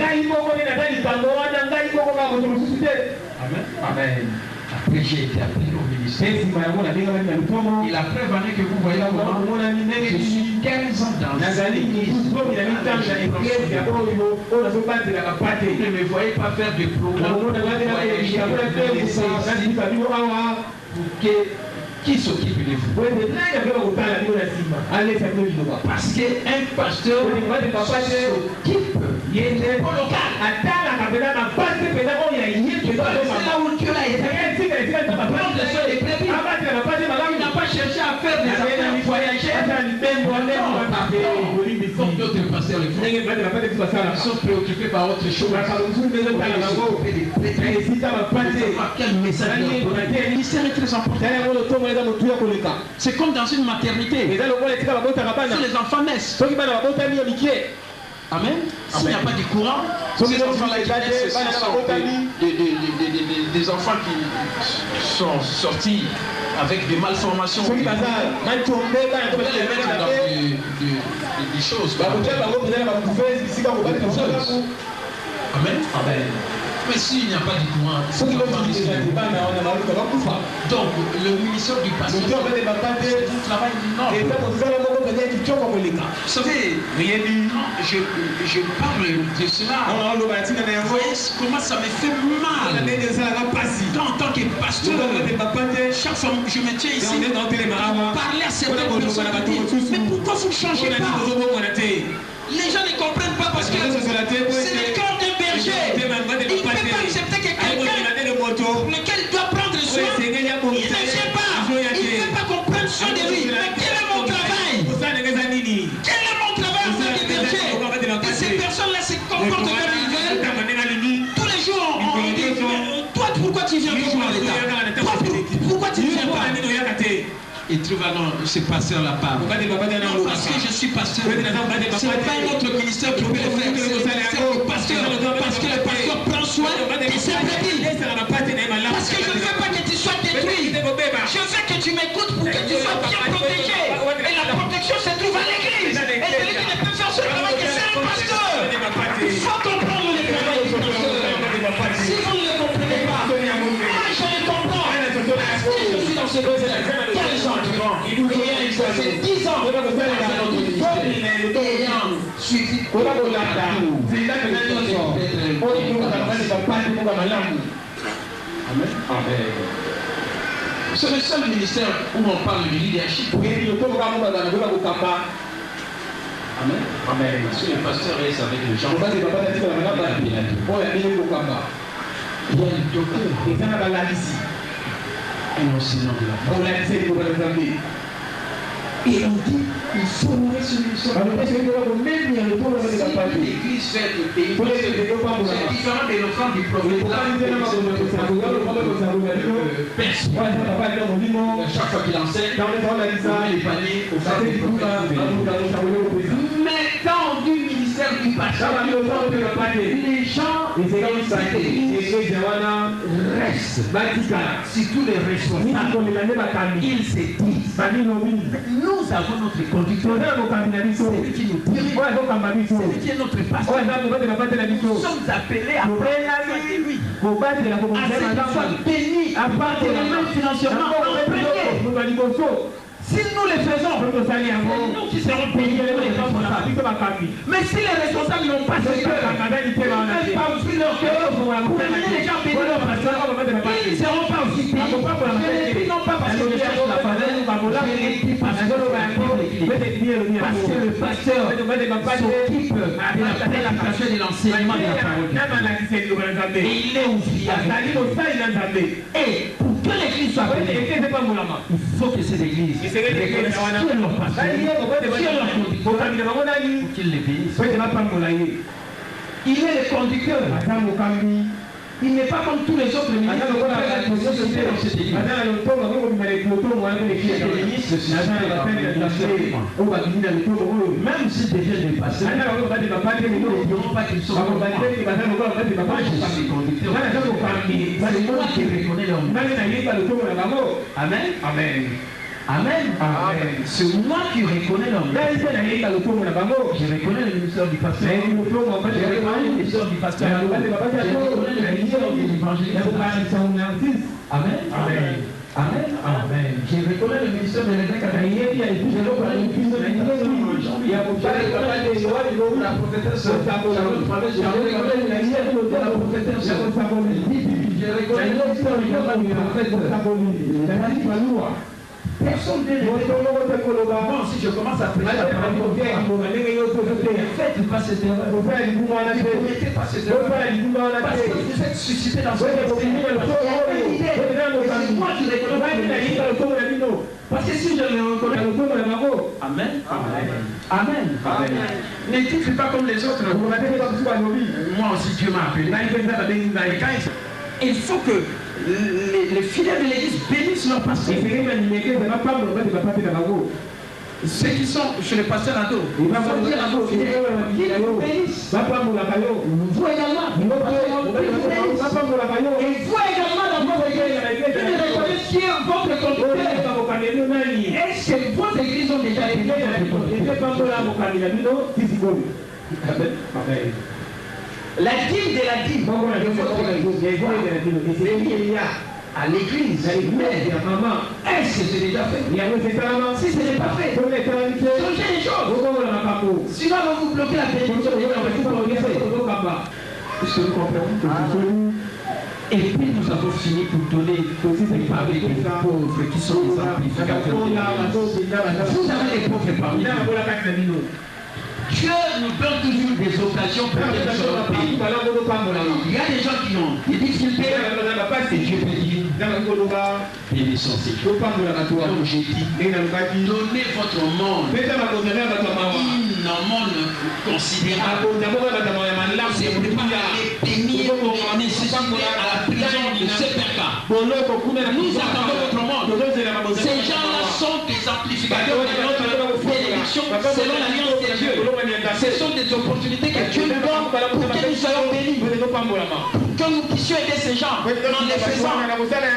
Amen. Après j'ai été appelé au ministère. Et la preuve année que vous voyez comment je suis 15 ans dans l'église. Ne me voyez pas faire de programme. Qui s'occupe de vous? Parce qu'un pasteur s'occupe au local. C'est là où Dieu l'a été. Il n'a pas cherché à faire des affaires, voyager. Comme d'autres pasteurs ils sont préoccupés par autre chose. Quel message? Le ministère est très important. C'est comme dans une maternité. Si les enfants naissent. Amen. S'il n'y a pas de courant, ces enfants-là qui naissent, ce sont des enfants qui sont sortis avec des malformations. On peut les mettre dans des choses. Amen. Amen. Mais s'il n'y a pas de courant, donc le ministère du pasteur, c'est un travail énorme. Vous savez, je parle de cela. Vous voyez comment ça me fait mal. En tant que pasteur, chaque fois que je me tiens ici, parler à certaines personnes, mais pourquoi vous ne changez pas? Les gens ne comprennent pas parce que c'est le cœur d'un berger. Il ne peut pas accepter que quelqu'un pour lequel il doit prendre soin, il ne vient pas. Il ne veut pas qu'on prenne soin de lui. Mais quel est mon travail? Quel est mon travail en tant que berger? Et ces personnes-là se comportent comme ils veulent. Tous les jours, on dit, toi, pourquoi tu viens pas à l'État? Pourquoi tu viens pas? Il trouve non, c'est pasteur la part. Parce que je suis pasteur. Ce n'est pas un autre ministère qui peut le faire. C'est le pasteur. Parce que le pasteur prend soin de ses brebis. Parce que je ne veux pas que tu sois détruit. Je veux que tu m'écoutes pour que tu sois bien protégé. Et la protection se trouve à l'église. Et celui qui ne peut faire ce travail que c'est un pasteur. Il faut comprendre le travail du pasteur. Si vous ne le comprenez pas, moi je le comprends. Parce que je suis dans ce domaine. C'est 10 ans ayant suivi c'est le seul ministère où on parle du leadership. Amen. Amen. Parce que le pasteur est avec les gens. Il y a le docteur. Un enseignant de la foi. Et on dit, il faut nourrir ce ministère. L'église fait le pays. C'est différent de l'offrande du prophète. Chaque fois qu'il enseigne, on met les paniers au fond du prophète. Mais quand on dit ministère du pasteur, les gens restent. Si tous les responsables, ils se disent. Nous avons notre conducteur, celui qui nous dirige, celui qui est notre pasteur. Nous sommes appelés à prendre de lui, à ce qu'il soit béni, matériellement, financièrement. Si nous les faisons, c'est nous qui serons payés pour les responsables. Mais si les responsables n'ont pas ce cœur, ils ne pas aussi leur cœur pour amener les gens bénis leur pasteur, ils ne seront pas aussi payés. Non pas parce que je cherche la faveur, parce que le pasteur s'occupe de la prédication et de l'enseignement de la parole. Et il est ouvrier. Et pour que l'église soit bénie, il faut que ces églises reconnaissent qui est leur pasteur, qui est leur conducteur, pour qu'il les bénisse. Il est le conducteur. Il n'est pas comme tous les autres ministres. Même si déjà des pasteurs, ils ne diront pas qu'ils sont Amen. Amen. Amen. C'est moi qui reconnais l'homme. Je reconnais le ministère du pasteur. Je reconnais le ministère du pasteur. Je reconnais le ministère de l'évangéliste. Amen. Amen. Amen. Amen. Je reconnais le ministère de l'évêque. Je reconnais le ministère de la prophétesse. Je reconnais personne ne bon, si je commence à prêcher la parole, faites pas cette erreur. Ne mettez pas cette erreur. Parce que vous êtes suscité dans ce moi qui reconnais. Parce que si je le reconnais, Amen. Amen. Amen. Ne dites pas comme les autres. Moi aussi, Dieu m'a appelé. Il faut que les fidèles de l'église bénissent leur pasteur. Ceux qui sont chez le pasteur Ado, il va dire à vos fidèles qu'ils vous bénissent. Vous également, et vous également dans votre église, que vous reconnaissez qui est votre conducteur. Est-ce que votre église ont déjà été la dîme de la dîme, il y a à l'église, est-ce que c'est déjà fait? Si ce n'est pas fait, changez les choses. Sinon, on va vous bloquer la bénédiction. Est-ce que vous comprenez? Et puis nous avons fini pour donner avec les pauvres qui sont des amplificateurs. Vous avez les pauvres parmi nous. Dieu nous donne toujours des occasions pour gagner sur notre pays. Il y a des gens qui ont des difficultés et Dieu peut dire bénissons ces gens. Donc j'ai dit, donnez votre monde un monde considérable. C'est pour pas aller bénir ou nécessiter à la prison de ce perca. Nous attendons votre monde. Ces gens-là sont des amplificateurs de notre bénédiction selon l'alliance de Dieu. Ce sont des opportunités que Dieu nous donne pour que nous soyons bénis. Que nous puissions aider ces gens en les faisant.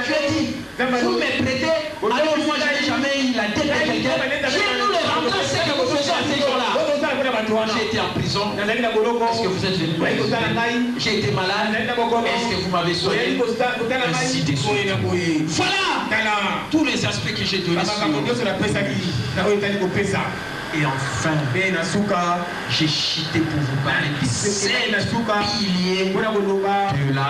Dieu dit, vous me prêtez, alors moi je n'ai jamais eu la tête de quelqu'un. Dieu nous le rendra ce que vous faisiez à ces gens-là. J'ai été en prison. Est-ce que vous êtes venu? J'ai été malade. Est-ce que vous m'avez soigné? Ainsi de suite. Voilà tous les aspects que j'ai donnés. Et enfin, j'ai chuté pour vous parler de 7 piliers de la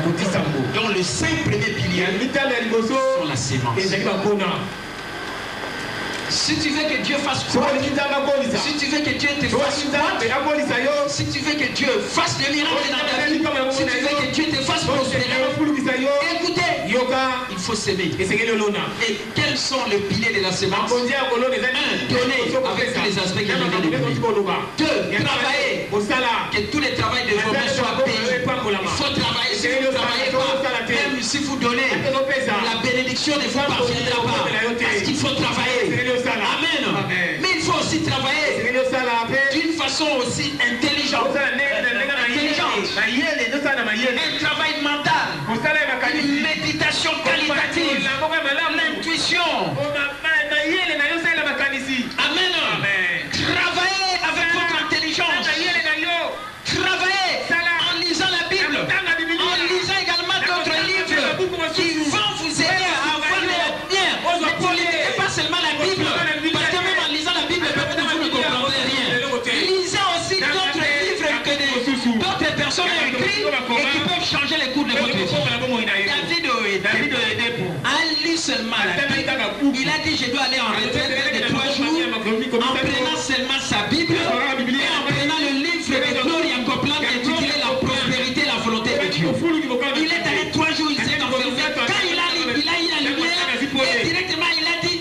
donc les 5 premiers piliers sont la sémence. Si tu veux que Dieu fasse quoi? Si tu veux que Dieu te fasse quoi? Si tu veux que Dieu fasse des miracles dans ta vie, si tu veux que Dieu te fasse prospérer, écoutez, il faut s'aimer. Et quels sont les piliers de la sémence? 1. Donner avec tous les aspects que je viens de dire. 2. Travailler. Que tous les travails de vos mains soient payés. Il faut travailler. Si vous ne travaillez pas, même si vous donnez, la bénédiction ne vous parviendra pas. Parce qu'il faut travailler. Amen. Mais il faut aussi travailler d'une façon aussi intelligente. Un travail mental, une méditation qualitative, l'intuition. Amen. Travaillez avec votre intelligence. Travaillez en lisant la Bible, en lisant également d'autres livres qui vont vous aider à avoir le bien. Ne politiquez pas seulement la Bible, parce que même en lisant la Bible, peut-être vous ne comprendrez rien. Lisez aussi d'autres livres que d'autres personnes ont écrits et qui peuvent changer les cours de votre vie. David a lu seulement la Bible. Il a dit je dois aller en retraite de 3 jours en prenant seulement sa Bible et en prenant le livre de Gloria Copeland intitulé La prospérité et la volonté de Dieu. Il est allé 3 jours, il s'est enfermé. Quand il a eu la lumière, et directement il a dit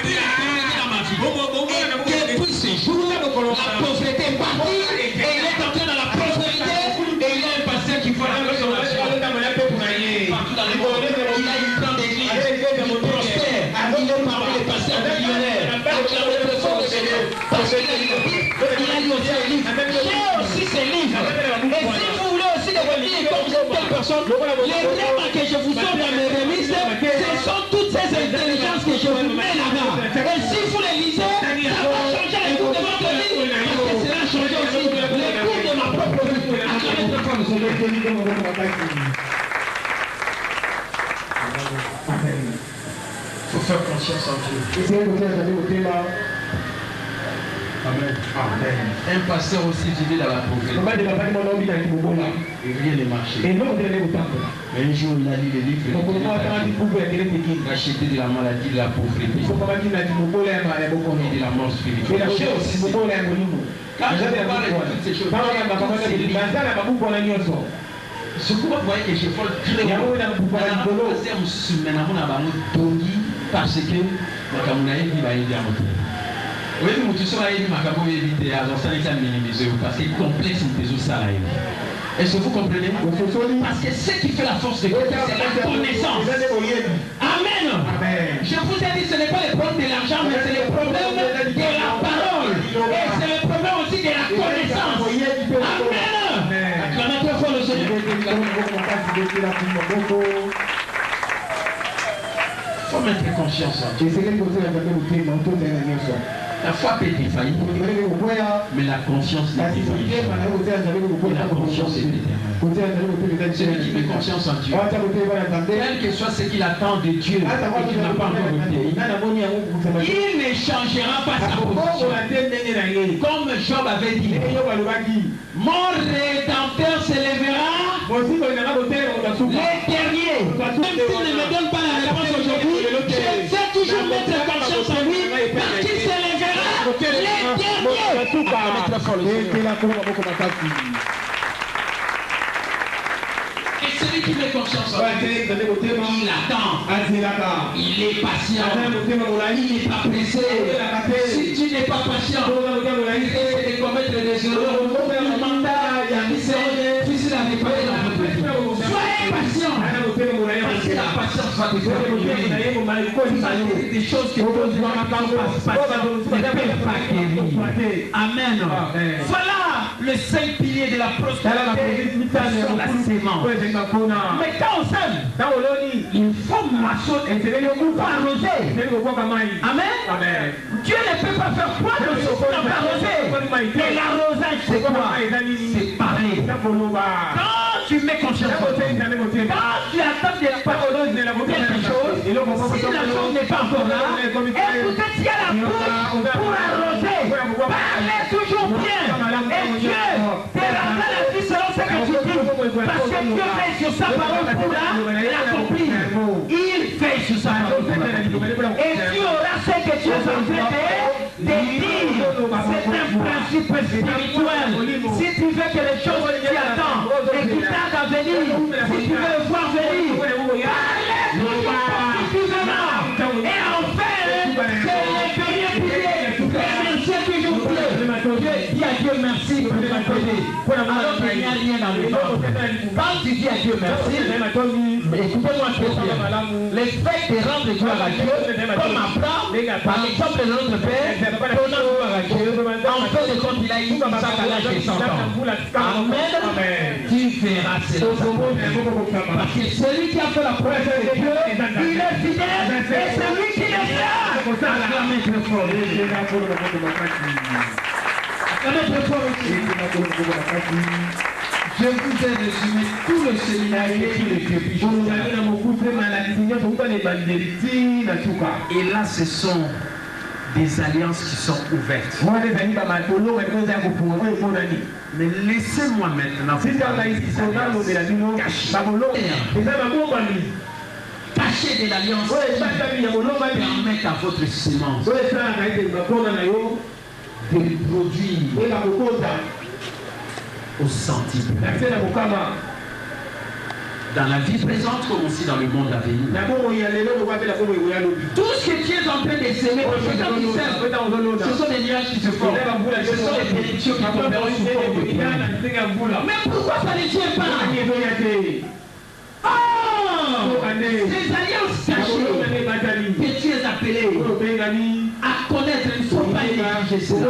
puis la pauvreté dans ma vie. Et depuis ce jour, la pauvreté est partie et il est entré dans la prospérité et il a un pasteur qui voit la son action. Partout dans le monde, il a une grande église, il prospère, il est parmi les pasteurs millionnaires. Acclamez le fort de Seigneur. Parce qu'il a lu la Bible, il a lu aussi les livres. J'ai aussi ces livres. Et si vous voulez aussi devenir comme telle personne, les thèmes que je vous donne dans mes remises, ce sont toutes ces intelligences que je vous mets là-bas. Et si vous les lisez, ça va changer les cours de votre vie. Parce que cela change aussi les cours de ma propre vie. Acclamez très fort le Seigneur. Il faut faire confiance en Dieu. Amen. Amen. Un pasteur aussi vivait dans la pauvreté. Et rien ne marchait. Mais un jour, il a lu les livres. Il a acheté de la maladie, de la pauvreté. Et de la mort spirituelle. Quand je parle de toutes ces choses, ce que vous voyez que je vole très haut, parce que oui, mais tu seras élu, parce que complexe est-ce que vous comprenez? Parce que ce qui fait la force de quelqu'un, c'est la connaissance. Amen. Je vous ai dit, ce n'est pas le problème de l'argent, mais c'est le problème de la parole. Et c'est le problème aussi de la connaissance. Amen. Acclamez très fort le Seigneur. Il faut mettre confiance en Dieu. La foi peut défaillir, mais la conscience n'est défaillie. Et la conscience est éternelle. Celui qui met confiance en Dieu, quel que soit ce qu'il attend de Dieu et qu'il n'a pas encore obtenu, il ne changera pas sa position. Comme Job avait dit, mon rédempteur se lèvera, les derniers. Même s'il ne me donne pas la réponse aujourd'hui, je vais toujours mettre confiance en lui parce qu'il se lèvera. Les derniers. Et celui qui met confiance en lui, il attend. Il est patient. Il n'est pas pressé. Si tu n'es pas patient, il risque de commettre des erreurs. Le mandat c'est difficile à réparer dans votre vie. Soyez patient. Parce que la patience va te faire des choses que vous ne peuvent pas guérir. Amen. Voilà le 5 piliers de la prospérité sur la sémence. Mais quand on sème, il faut moissonner, il faut arroser. Amen. Dieu ne peut pas faire quoi de ce qu'on n'a pas arrosé. Et l'arrosage, c'est quoi? C'est parler. Quand tu mets confiance en toi, quand tu attends des paroles de quelque chose, si la chose n'est pas encore là, et vous êtes à la bouche pour arroser, parlez toujours bien. Et Dieu te rendra la vie selon ce que tu dis. Parce que Dieu fait sur sa parole pour l'accomplir. Il fait sur sa parole. Et tu auras ce que tu es en train de dire. C'est un principe spirituel. Si tu veux que les choses que tu attends et qui tardent à venir, si tu veux voir venir, parlez toujours positivement. Et enfin, c'est les derniers piliers. Remerciez toujours Dieu. Dis à Dieu merci pour m'aider. Alors qu'il n'y a rien dans le monde. Quand tu dis à Dieu merci, écoutez-moi très bien. Le fait de rendre gloire à Dieu, comme Abraham, par l'exemple de notre Père, donnant gloire à Dieu, en fait de compte, il a eu Isaac à l'âge de 100 ans. Amen. Tu verras cela. Parce que celui qui a fait la promesse de Dieu, il est fidèle et celui qui le fait, acclamez très fort. Je vous ai résumé tout le séminaire et là ce sont des alliances qui sont ouvertes. Mais laissez-moi maintenant cacher de l'alliance permettre à votre sémence de produire au centime. Dans la vie présente comme aussi dans le monde à venir. Tout ce que tu es en train de s'aimer, ce sont des nuages qui se forment. Ce sont des bénédictions qui tomberont sous forme de pluie. Mais pourquoi ça ne tient pas? Ces alliances cachées que tu es appelé à connaître, il ne faut pas négliger cela.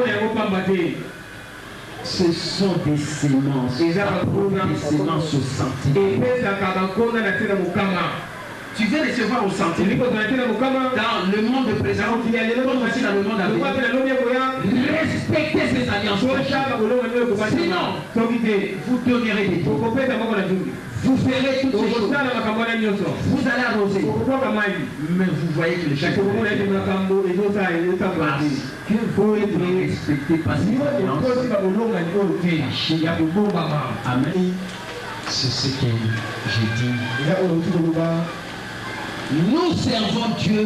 Ce sont des sémences. Des sémences au centime. Tu viens recevoir au centime. Dans le monde présent, comme aussi dans le monde à venir. Respectez ces alliances. Sinon, vous donnerez des dons. Vous ferez toutes ces choses. Vous allez arroser. Mais vous voyez que les choses que vous devez respecter par ces alliances. Amen. C'est ce que j'ai dit. Nous servons Dieu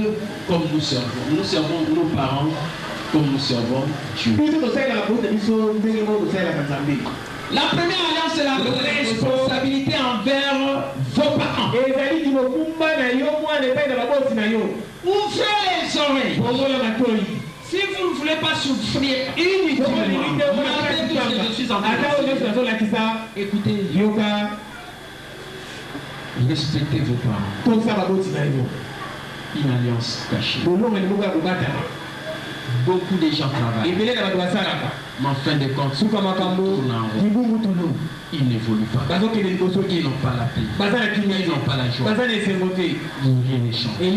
comme nous servons. Nous servons nos parents comme nous servons Dieu. La première alliance, c'est la responsabilité envers vos parents. Ouvrez les oreilles. Si vous ne voulez pas souffrir uniquement, je suis en train de écoutez, respectez vos parents. Une alliance cachée. Beaucoup de gens travaillent. Mais en fin de compte, ils n'évoluent pas. Ils n'ont pas la paix. Ils n'ont pas la joie. Rien n'est changé.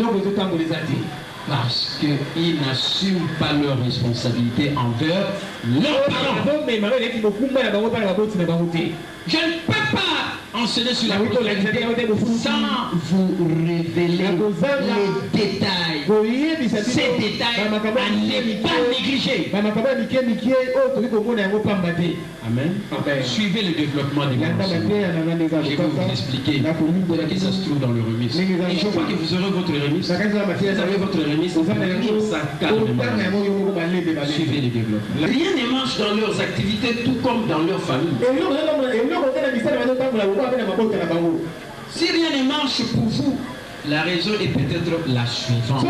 parce qu'ils n'assument pas leurs responsabilités envers leurs parents. Je ne peux pas enseigner sur la prospérité sans vous révéler les détails. Ces détails à ne pas négliger. Amen. Suivez le développement des pensées. Je vais vous expliquer que ça se trouve dans le remise. Et je crois que vous aurez votre remise. Vous avez votre remise. Vous allez lire ça calmement. Suivez le développement. Rien ne marche dans leurs activités, tout comme dans leur famille. Si rien ne marche pour vous, la raison est peut-être la suivante.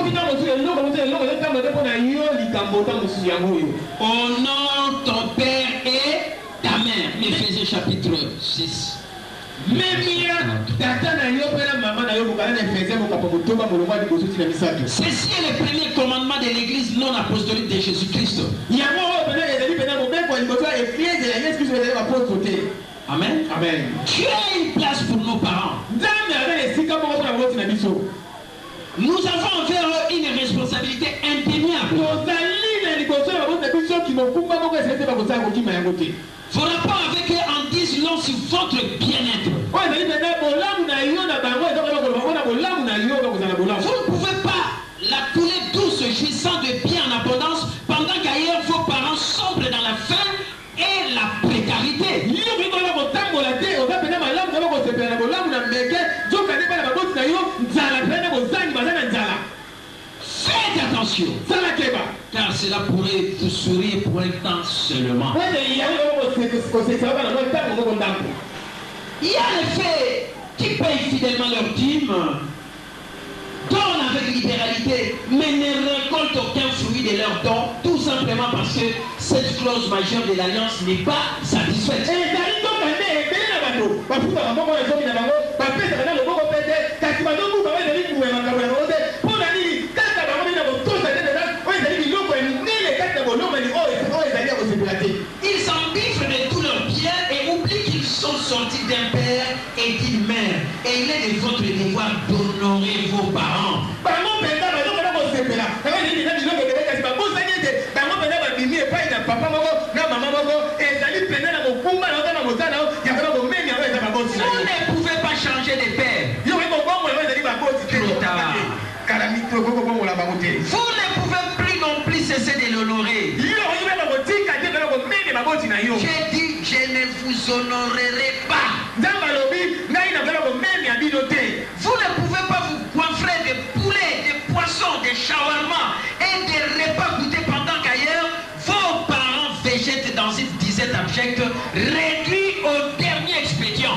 Honore ton père et ta mère. Éphésiens chapitre 6. Ceci est le premier commandement de l'église non apostolique de Jésus-Christ. Amen. Amen. Dieu a une place pour nos parents. Nous avons envers eux une responsabilité indéniable. Vos rapports avec eux en disent long sur votre bien-être. Vous ne pouvez pas la couler douce, jouissant de bien en abondance, pendant qu'ailleurs vos parents sombrent dans la faim et la précarité. Faites attention, car cela pourrait vous sourire pour un temps seulement. Il y a les faits qui payent fidèlement leur dîme, donnent avec libéralité, mais ne récoltent aucun fruit de leurs dons, tout simplement parce que cette clause majeure de l'alliance n'est pas satisfaite. Ils s'embiffrent de tous leurs biens et oublient qu'ils sont sortis d'un père et d'une mère. Et il est de votre devoir d'honorer vos parents. Vous ne pouvez pas changer de père. Vous ne pouvez plus non plus cesser de l'honorer. J'ai dit, je ne vous honorerai pas. Vous ne pouvez pas vous coiffrer de poulet, de poissons, de shawarma et de repas goûtés pendant qu'ailleurs vos parents végètent dans une disette abjecte, réduit au dernier expédient.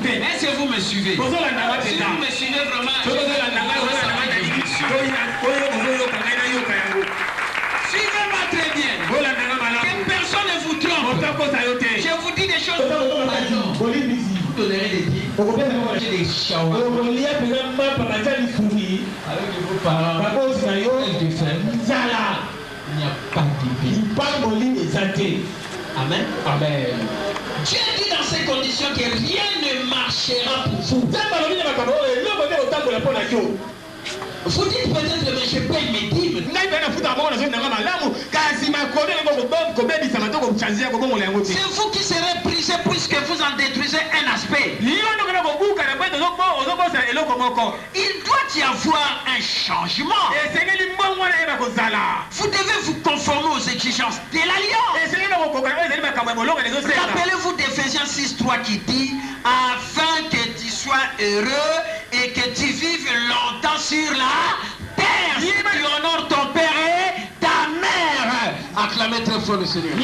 Est-ce que vous me suivez? Si vous me suivez vraiment, suivez-moi très bien. Que personne ne vous trompe. Je vous dis des choses. Vous donnerez des dîmes. Des showers. Avec vos parents. Il n'y a pas de vie. Amen. Amen. Dieu dit dans ces conditions que rien ne marchera pour vous. Vous dites peut-être, mais je paye mes dîmes. C'est vous qui serez brisé puisque vous en détruisez un aspect. Il doit y avoir un changement. Vous devez vous conformer aux exigences de l'alliance. Rappelez-vous d'Éphésiens 6:3 qui dit afin que tu sois heureux et que tu vives longtemps sur la terre. Si tu honores ton père et ta mère. Acclamez très fort le Seigneur.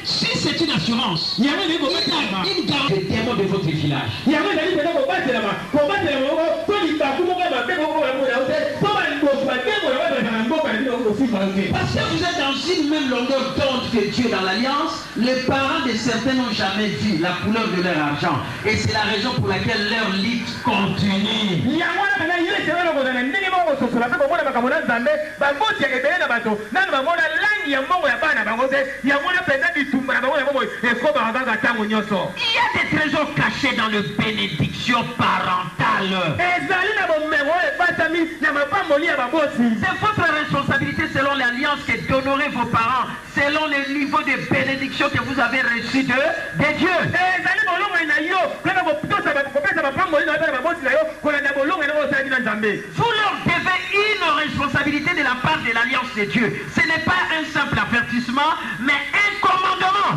Si c'est une assurance, une garantie de votre village. Parce que vous êtes dans une une même longueur d'onde que Dieu dans l'Alliance, les parents de certains n'ont jamais vu la couleur de leur argent. Et c'est la raison pour laquelle leur lutte continue. Il y a des trésors cachés dans le bénédiction parentale. C'est votre responsabilité selon l'alliance d'honorer vos parents, selon le niveau de bénédiction que vous avez reçu de Dieu. Vous leur devez une responsabilité de la part de l'alliance de Dieu. Ce n'est pas un simple avertissement, mais un commandement.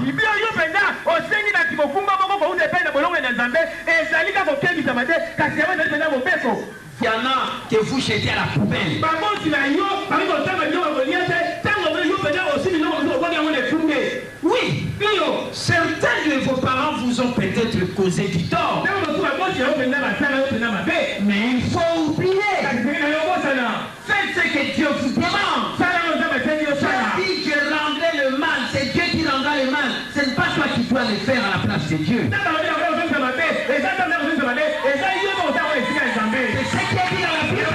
Il y en a que vous jetez à la poubelle. Oui, certains de vos parents vous ont peut-être causé du tort. Mais il faut oublier. Faites ce que Dieu vous demande. Si Dieu rendrait le mal, c'est Dieu qui rendra le mal. Ce n'est pas toi qui dois le faire à la place de Dieu. C'est ce qui est dit dans la Bible.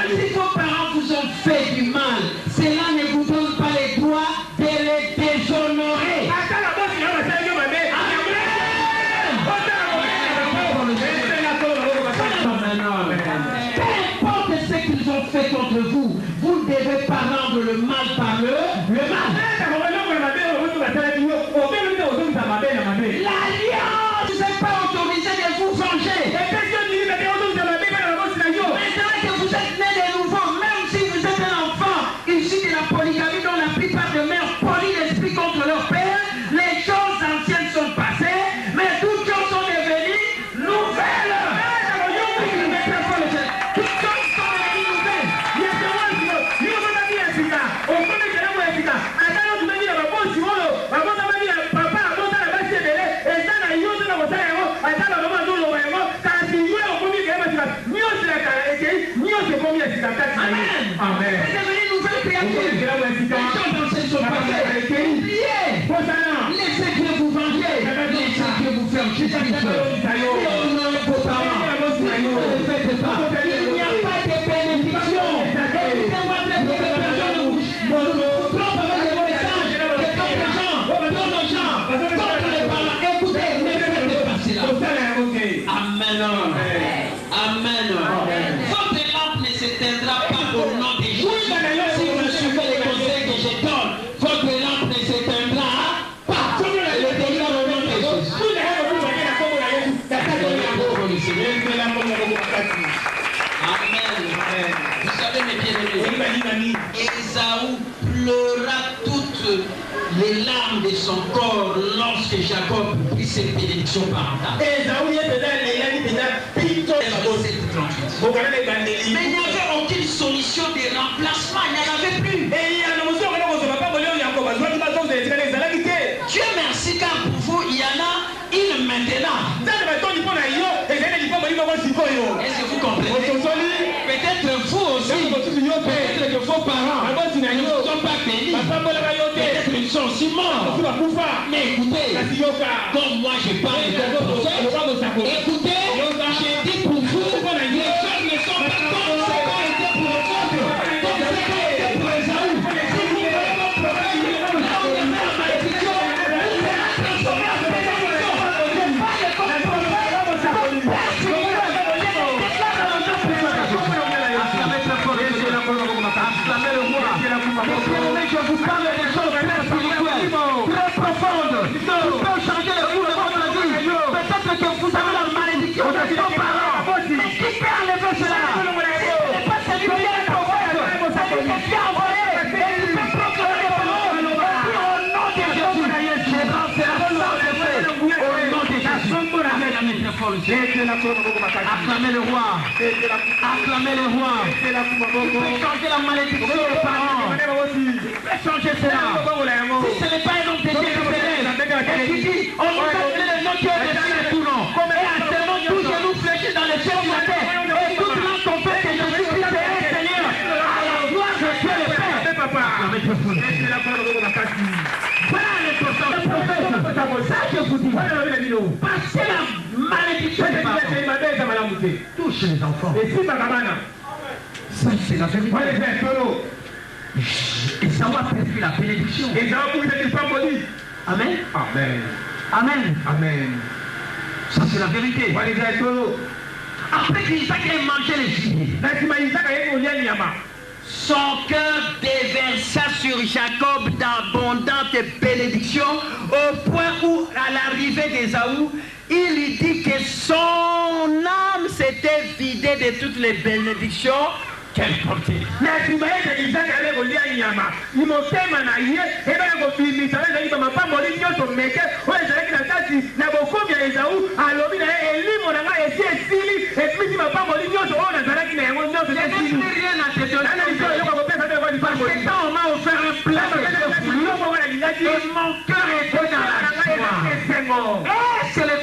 Si vos parents vous ont fait du mal, cela ne vous donne pas les droits de les déshonorer. Peu importe ce qu'ils ont fait contre vous, vous ne devez pas rendre le mal par le mal. L'alliance ne s'est pas autorisé de vous venger. Maintenant que vous êtes né de nouveau, même si vous êtes un enfant issu de la polygamie dont la plupart des mères polient l'esprit contre leur père, les choses anciennes sont passées, mais toutes choses sont devenues nouvelles. Toutes choses sont devenues nouvelles. Amen. C'est devenu une nouvelle créature. Les choses anciennes sont passées. Oubliez. Laissez Dieu vous venger. Laissez Dieu vous faire justice. Honorez vos parents. Ne le faites pas. Il n'y a pas de bénédiction. Écoutez-moi très bien. Trompe avec les messages. Les gens. Donne aux gens. Contre les parents. Écoutez, ne faites pas cela. Amen. Amen. Votre lampe ne s'éteindra pas au nom de Jésus. Si vous suivez les conseils que je donne, votre lampe ne s'éteindra pas. Le Seigneur au nom de Jésus. Amen. Vous savez mes bien-aimés, Ésaü pleura toutes les larmes de son corps lorsque Jacob prit ses bénédictions parentales. Mais il n'y avait aucune solution de remplacement, il n'y en avait plus. Dieu merci car pour vous il y en a une maintenant. Est-ce que vous comprenez? Peut-être vous aussi, peut-être que vos parents ne sont pas bénis, peut-être qu'ils sont aussi morts. Mais écoutez, comme moi je parle comme prophète, écoutez, j'ai dit pour vous, les choses ne sont pas comme ça ont été pour les autres, comme ça a été pour Ésaü. Si vous voulez mon prophète, là où il y a la malédiction, vous serez transformé en bénédiction. Je parle comme prophète, comme père, si vous voulez. Je vous parle des choses très spirituelles, très profondes, qui peuvent changer le cours de votre vie. Peut-être que vous avez la malédiction. Acclamez le roi. Acclamez le roi. Il peut changer la malédiction des parents. Il peut changer cela. Si ce n'est pas un homme de Dieu qui s'élève, et qui dit, on nous a donné le nom qui est au-dessus de tout nom. Et à ce nom, tout genou fléchit dans les cieux de la terre. Et toute langue confesse que Jésus-Christ est Seigneur. À la gloire de Dieu le Père. Voilà l'importance du prophète. Ça je vous dis. Parce que la malédiction des parents touche les enfants. Ça c'est la vérité. Et ça va percer la bénédiction. Amen. Amen. Amen. Amen. Ça c'est la vérité. Après qu'Isaac ait mangé les gibiers, son cœur déversa sur Jacob d'abondantes bénédictions au point où, à l'arrivée d'Ésaü, il lui dit que son âme s'était vidée de toutes les bénédictions qu'elle portait. Parce que quand on m'a offert un plat et mon cœur était dans la joie. Et c'est le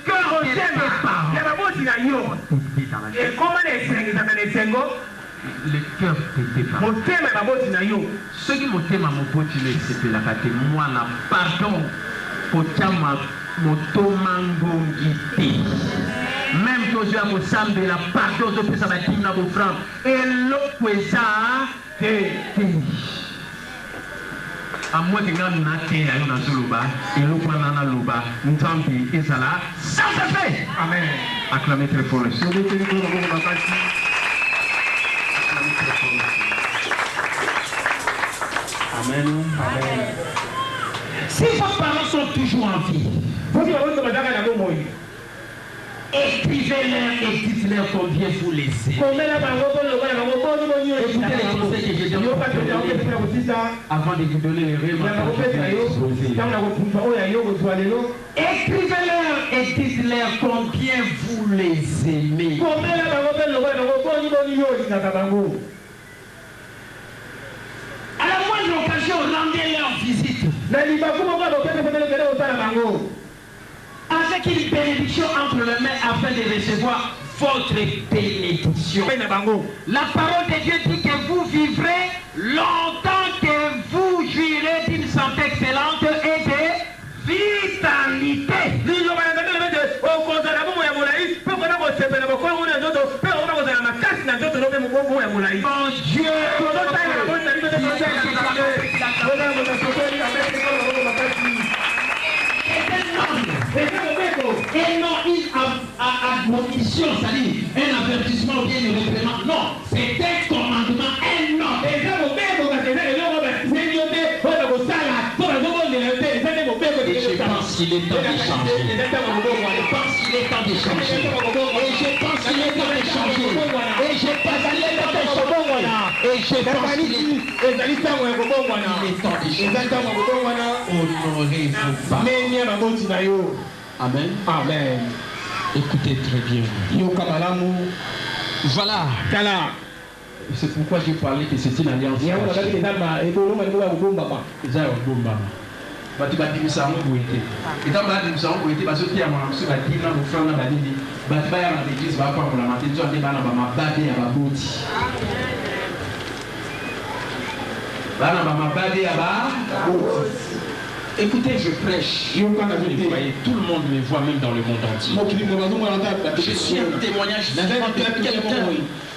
cœur de tes parents. Le cœur de tes parents. Ce qui m'ont à moi, pardon, pour même que je vous sambe la pardon de pesa batina bo franc et l'okweza à moins que nous n'ayons na zuluba et l'okwana na luba ntambi ezala ça se fait. Amen. Acclamez très fort. Amen. Amen. Si vos parents sont toujours en vie, écrivez-leur et dites-leur combien vous les aimez. Écoutez les conseils que je donne avant de vous donner les réellement. Écrivez-leur et dites-leur combien vous les aimez. À la moindre occasion, rendez-leur visite. Avec une bénédiction entre les mains afin de recevoir votre bénédiction. La parole de Dieu dit que vous vivrez longtemps, que vous jouirez d'une santé excellente et de vitalité. Mon Dieu, et non une admonition, c'est-à-dire un avertissement ou bien une réprimande. Non, c'est un commandement, un ordre. Et je pense qu'il est temps de changer. Je pense qu'il est temps de changer. Et je pense qu'il est temps de changer. Et je pense qu'il est temps de changer. Et je pense qu'il est temps de changer. Honorez-vous pas. Amen. Amen. Écoutez très bien. Voilà. C'est pourquoi j'ai parlé que c'est une alliance. Écoutez, je prêche. Tout le monde me voit, même dans le monde entier. Je suis un témoignage de quelqu'un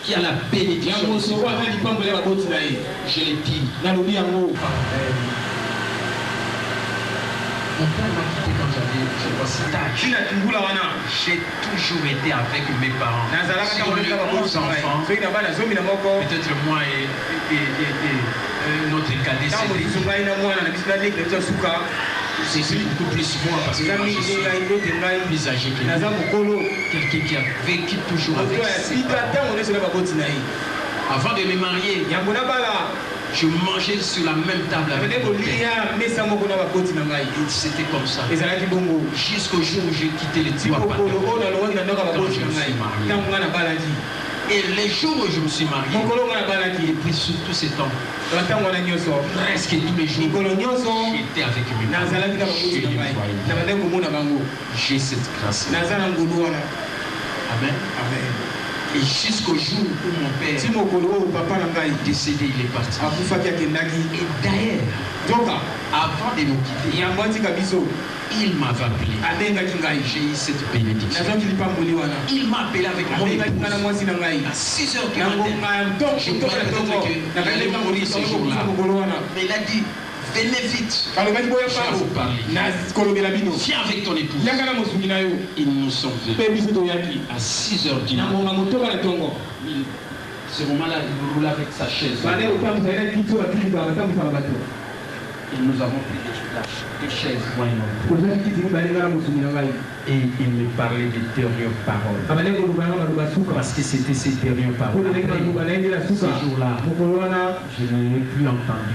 qui a la bénédiction. Je l'ai dit. Mon père m'a quitté quand j'avais cet âge. J'ai toujours été avec mes parents. Sur les 11 enfants, peut-être moi et notre cadet c'est beaucoup plus moi parce que moi je suis plus âgé que lui. Quelqu'un qui a vécu toujours avec ses parents. Avant de me marier, Je mangeais sur la même table avec mon père. C'était comme ça. Jusqu'au jour où j'ai quitté les toits paternels. Quand je me suis marié. Et les jours où je me suis marié, et puis sur tous ces temps, presque tous les jours, j'étais avec mes parents. J'ai cette grâce. Amen. Et jusqu'au jour où mon père est décédé, il est parti. Et d'ailleurs, avant de nous quitter, il m'avait appelé. J'ai eu cette bénédiction. Il m'a appelé avec mon épouse à 6 h du matin. Je croyais peut-être qu'il allait mourir ce jour-là. Mais il a dit, venez vite. Je vais vous parler. Viens avec ton épouse. Ils nous sont venus à 6 h du matin. Ce moment-là, il roule avec sa chaise. Et nous avons pris des chaises, moi et mon épouse. Et il me parlait des dernières paroles. Parce que c'était ces dernières paroles. Après, ce jour-là, je ne l'ai plus entendu.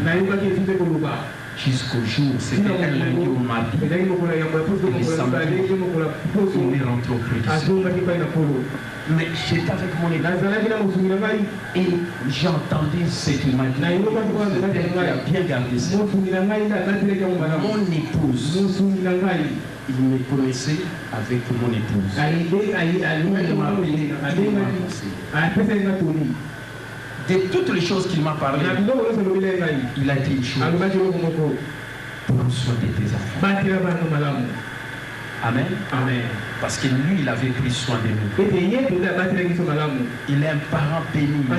Jusqu'au jour, c'était un lundi au mardi. Et les samedis, on est rentré au prédicteur. Mais j'étais avec mon épouse et j'entendais ce qu'il m'a dit. Il a bien gardé ça. Mon épouse, il me connaissait avec mon épouse. De toutes les choses qu'il m'a parlé, il a dit une chose. Prends soin de tes enfants. Amen. Amen. Parce que lui, il avait pris soin de nous. Il est un parent béni. Ma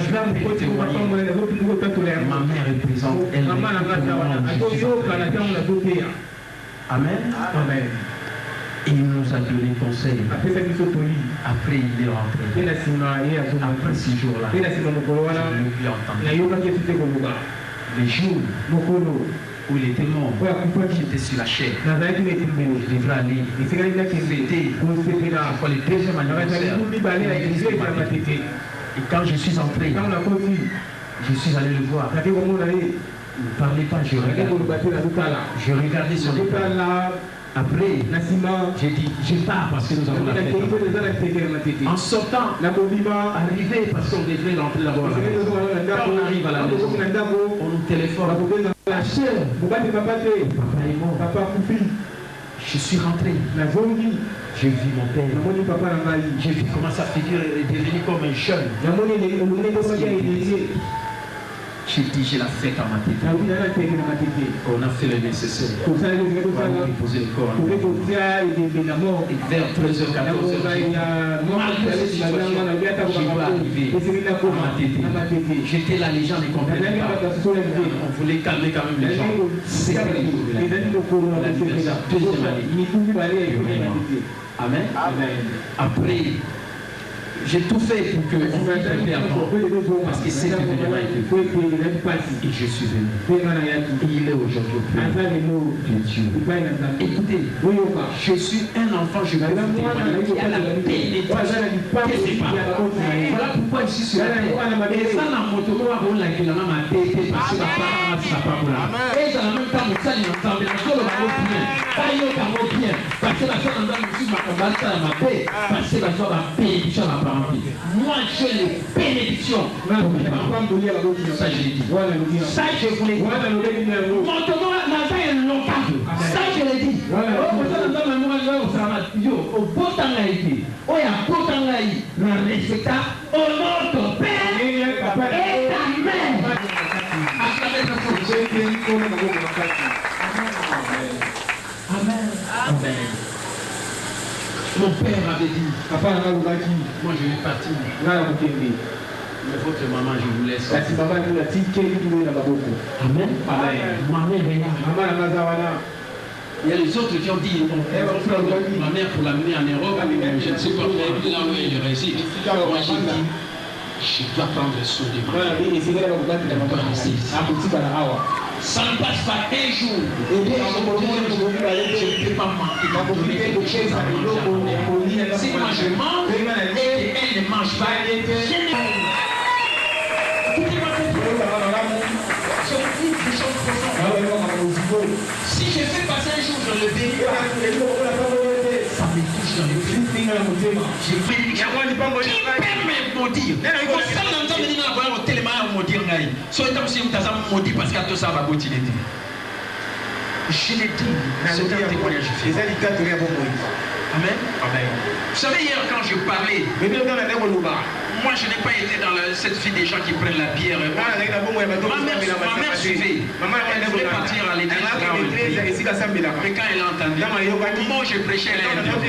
mère est présente. Elle Amen. Amen. Et il nous a donné conseil. Après, il est rentré. Après ce jour-là, je ne l'ai plus entendu. Les jours où il était mort, j'étais sur la chair. Je devrais aller fêter le deuxième anniversaire. Et quand je suis entré, je suis allé le voir. Il ne parlait pas, je regardais son état. Après, j'ai dit, je pars parce que nous avons la fête. En sortant, arrivé parce qu'on devrait rentrer d'abord. Quand on arrive à la maison, on nous téléphone. La chair, papa est mort. Je suis rentré. J'ai vu mon père. J'ai vu comment sa figure est devenue comme un jeune. J'ai dit, j'ai la fête à ma tête. On a fait le nécessaire. On va lui poser le corps. Et vers 13h, 14h, malgré cette situation, je dois arriver à ma tête. J'étais là, les gens ne comprenaient pas. On voulait calmer quand même les gens. C'était la deuxième année. Amen. Après, j'ai tout fait pour qu'on vive avant. Parce que cet événement était fait. Et je suis venu. Et il est aujourd'hui au plus de Dieu. Écoutez, je suis un enfant, je peux vous témoigner qui a la bénédiction de ses parents. Voilà pourquoi je suis sur la terre. Et ça, la moto, on va la gueule, ma tête, parce que ma parole, ça pas pour la. Et dans le même temps, ça, il entend bien. Ça, le mot bien. Ça, il entend bien. Parce que la chose, on va me suivre ma combatte, ça, ma paix. Parce que la chose, la bénédiction, la parole. Moi, j'ai les bénédictions. Ça, je l'ai dit. Ça, je voulais dire. Mon tomo, Naza est longtemps. Ça, je l'ai dit. Au beau temps, il a été. Au beau temps, il a été. Le respecta au nom de ton Père et ta mère. Amen. Amen. Mon père avait dit, moi je vais partir. Mais votre maman, je vous laisse. Amen. Maman est là. Il y a les autres qui ont dit, ma mère pour l'amener en Europe, je ne sais pas là où elle réside. Moi j'ai dit, je dois prendre soin de moi. Ça ne passe pas un jour. Je ne peux pas manquer de donner quelque chose à manger. Si moi je mange et elle ne mange pas, je ne J'ai pris qui peut me maudire. Je l'ai dit, c'est un témoignage. Amen. Amen. Vous savez, hier quand je parlais, moi je n'ai pas été dans cette vie des gens qui prennent la bière. Ma mère suivait. Elle voulait partir à l'église. Mais quand elle a entendu, moi je prêchais, elle a entendu.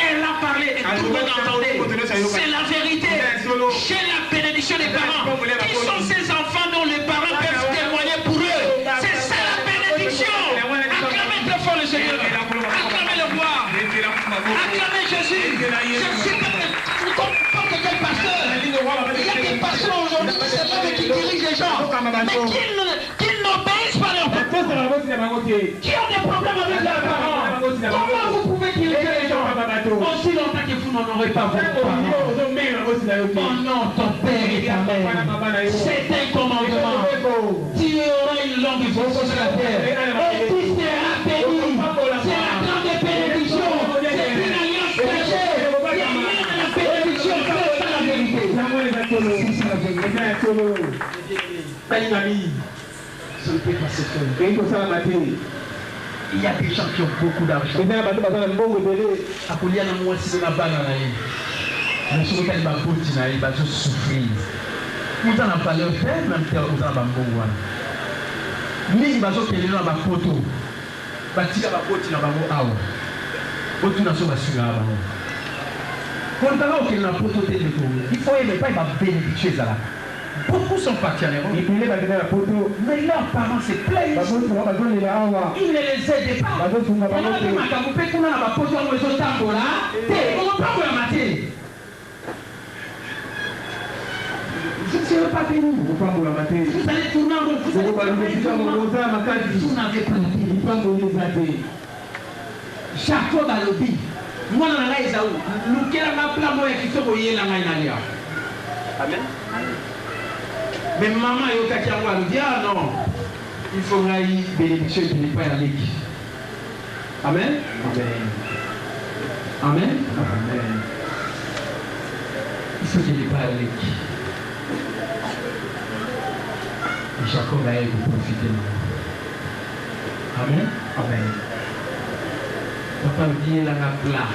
Elle a parlé et tout le monde entendait. C'est la vérité. J'ai la bénédiction des parents. Qui sont ces enfants dont les parents peuvent témoigner pour eux? C'est ça la bénédiction. Acclamez très fort le Seigneur. Acclamez le roi. Acclamez Jésus. Je suis pas quel pasteur. Il y a des pasteurs aujourd'hui qui savent pas qui dirigent les gens, mais qui n'obéissent pas leurs parents. Qui ont des problèmes avec leurs parents. Comment vous pouvez diriger les gens aussi longtemps que vous n'en aurez pas vos parents? Oh non, ton père et ta mère. C'est un commandement. Tu auras une longue vie sur la terre. Et tu seras béni. C'est la grande bénédiction. C'est une alliance cachée. Il y a rien à la bénédiction. C'est ça la vérité. C'est ça la vérité. Ça ne peut pas se faire. Il y a des gens qui ont beaucoup d'argent. Beaucoup sont partis en Europe, mais leurs parents se plaignent. Ils ne les aident pas. Vous ne serez pas béni. Vous allez tourner en rond. Vous n'avez pas de Jacob a lobby. Moi, je suis Amen. Mais maman et Okaki Awa dit ah non, il faut que bénédiction de ne pas y aller. Amen. Amen. Amen. Amen. Il faut qu'il ne pas aller. Jacob a eu pour profiter. Amen. Amen. Papa vient là à plat.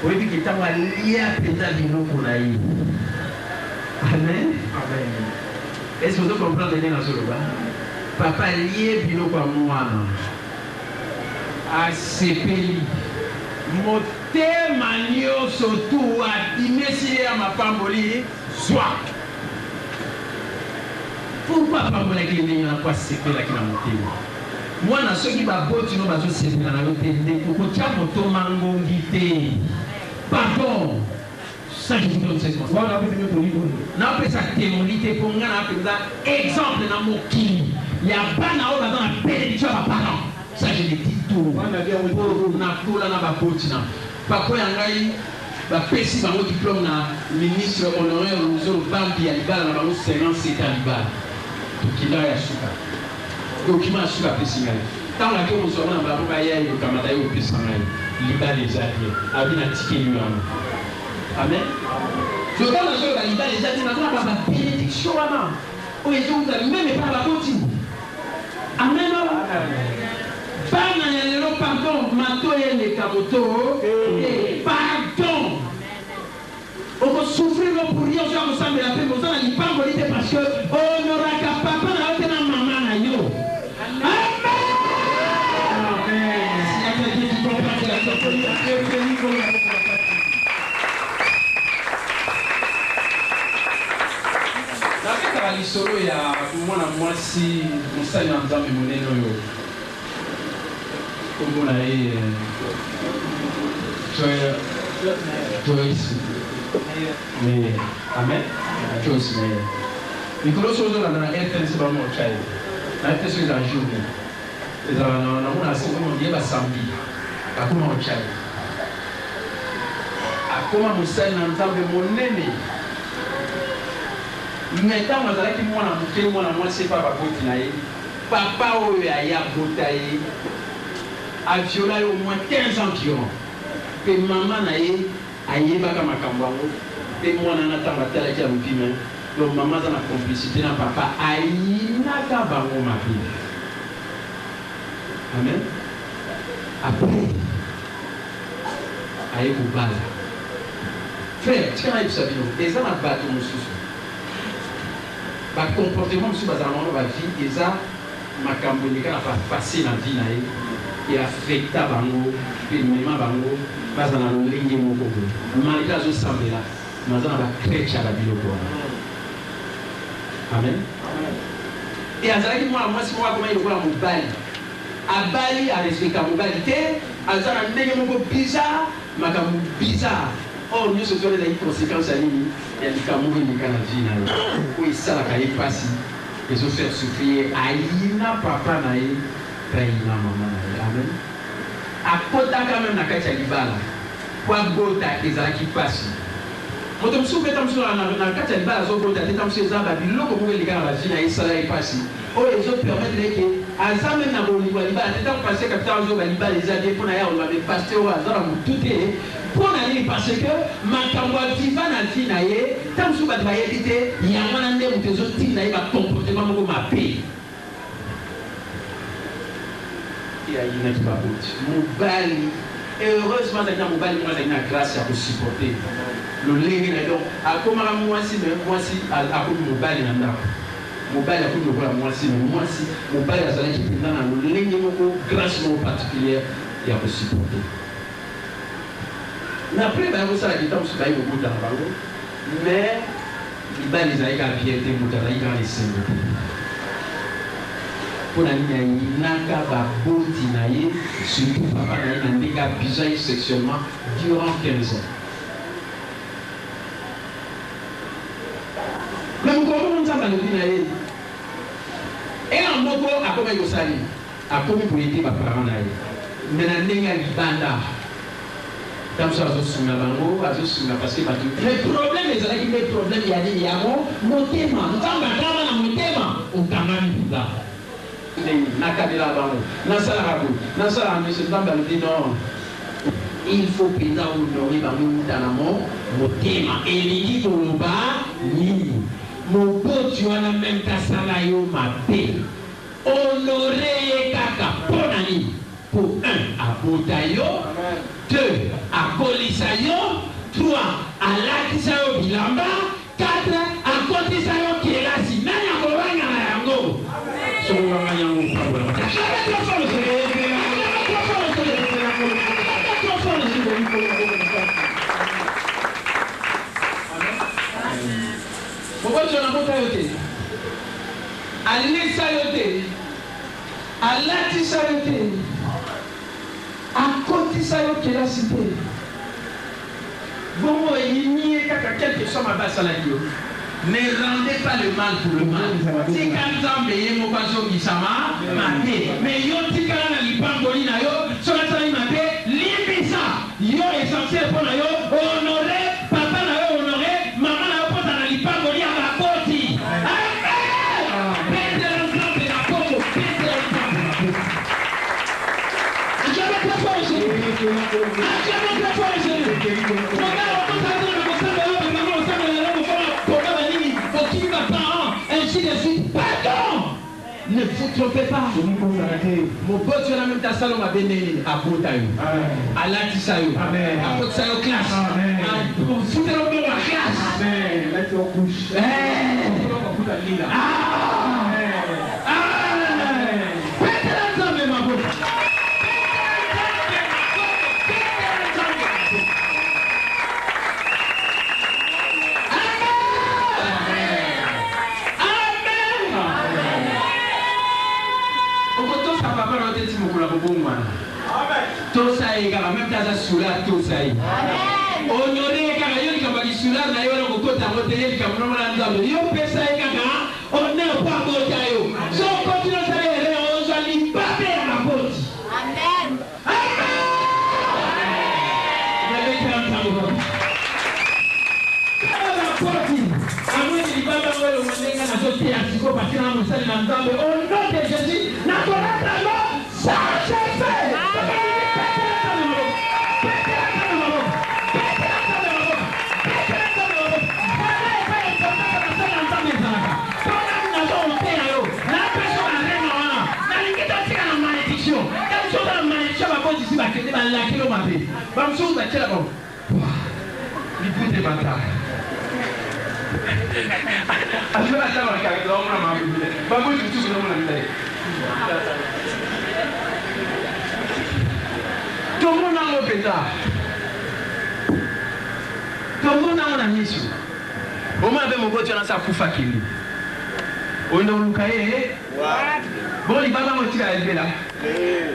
Vous voyez qu'il t'a lié à pétale de nous pour aller. Amen. Amen. Est-ce que vous comprenez dans ce moment? Papa lié bino kwa mwana. Asepeli. Mote manio sotu adimesi ya mapamboli soit. Pourquoi pambola qui n'est pas sepela qui n'a monté? Moi na ceux qui va boti no bazo sepela na lotende ko tia moto mangongite. Pardon. Ça, je vous donne cette chose. N'a pas ça témoigné pour nga exemple dans mon kili. Il y a pas na dans la bénédiction à parents. Ça je le dis tout. Pour na tola na ba botina. Papa yangai ba pesi ba diplôme na ministre honoraire Luzo Bambi ya libala na ba 57 libala. Tukila ya suka. Document suka pesi ngai. Tant la que on se rend na ba ya yo kamata yo pesi ngai. Libala les alliés. Abina tike yo. Amen. Je vais dans ce cas, il a déjà dit maintenant la bénédiction. Oh, ils ont même pas la beauté. Amen. Pardon, matoye le kamoto. Pardon. On va souffrir pour rien, on va s'en la paix, on va s'en pas bonité parce que on n'aura qu'à papa n'a pas de maman na yo. Amen. Si y a quelqu'un qui comprend que la sortie solo ya mwana mwasi musali na nzambe monene oyo komona ye Joyce mais amen Joyce mais mikolo sozo na RTS ba mo chai na RTS za journée eza na mona se ko ndiye ba sambi akoma mo chai akoma musali na nzambe monene. Mais quand vous allez dire moi c'est pas la faute naïe papa oya botaye a violé au moins 15 ans qui ont. Et maman naye aye baka makambango et moi nana tambatala qui a le piment. Donc maman dans la complicité na papa aye naka bango ma fille. Amen. Après aye kubala. Frère, tu as eu sa vie. Et ça m'a battu mon souci. Bah comportement monsieur bazalama va vie et ça ma cambonika n'a pas passé la vie nae et affecta bango et même bango bazana lingi moko malika zo sambela mazana ba krecha la biloko. Amen. Et azalaki moi si moi comment il voit mobali abali a respecta mobali te azana ndenge moko bizarre makambo bizarre. Or nous sommes dans une conséquence à l'île et il y a mourir dans la vie où il s'est la passé et se faire souffrir aïna papa naï aïna maman naï. Amen. À côté quand même na kacha libala kwa bota ezala qui passe moto msupe tamsu na kacha libala zo bota tamsu za ba biloko mo lika na vie na isala y passe o ezo permettre que azame na bolibwa libala tata passer capital zo ba libala ezade pona ya on va me passer au hasard mututé pour aller parce que makambo vivant na vie na ye tamsu ba bayedite ya mwana nde mutezo tina ye ba comportement moko mape ya ina qui va bouti mobali heureusement dans mobali moi dans la grâce à supporter le lenge na donc a comme moi si a comme mobali na ndako mobali a comme moi si mobali a zala qui pendant na le lenge moko grâce moko particulière ya pour supporter. Mais après, vous savez que vous avez beaucoup d'argent, mais les gens qui ont bien été motards, ils ont les cinq. Pour la ligne, il n'y a pas de beauté, surtout papa, il y a bizarre sexuellement durant 15 ans. Mais vous comprenez ça dans le pays. Et en mot, à quoi il y a à quoi il y a des parents. Mais il y a des bandas. Comme ça, parce que le problème est que le problème il y a des yamo, mon thème, on il faut péter honorer mon thème. Et il dit pour le bas, mon beau tu as la même kasalayo ma paix. Honorer kaka ponani. Pour 1 à Botayo, 2 à Colisayo, 3 à Lakisayo Bilamba, 4 à Kotisayo Kelasi. Nanya Koranga Yango. Pourquoi tu as Botayote? Alisayote, Alatisayote. À côté ça, il y a la cité. Bon, il n'y a quelque chose à base à la gueule. Ne rendez pas le mal pour le mal. Si quand vous avez mon passion qui s'ama, mais yo ti kana na lipangoli na yo, sur la salle ma paix, limisa. Yo essentiel pour na yo, honorer papa na yo, honorer maman na yo pour na lipangoli à la côté. Amen. Pète l'ensemble de la côte, pète l'ensemble de la côte. Ne vous trompez pas. Mon pote, tu as la même ta salon à Béné, à Botaï, à Latisayo, à Botaï classe, à Foutero de la classe. Amen. Là, tu en couches. Tosaï, car même dans la soula, Tosaï. Honoré, car il y a des soula, il y a des côtés à côté, comme nous l'avons dit. Yo, Pesaï, car on n'est pas Botaïo. Si on continue à aller, on va aller battre à la porte. Amen. Amen. Au nom de Jésus,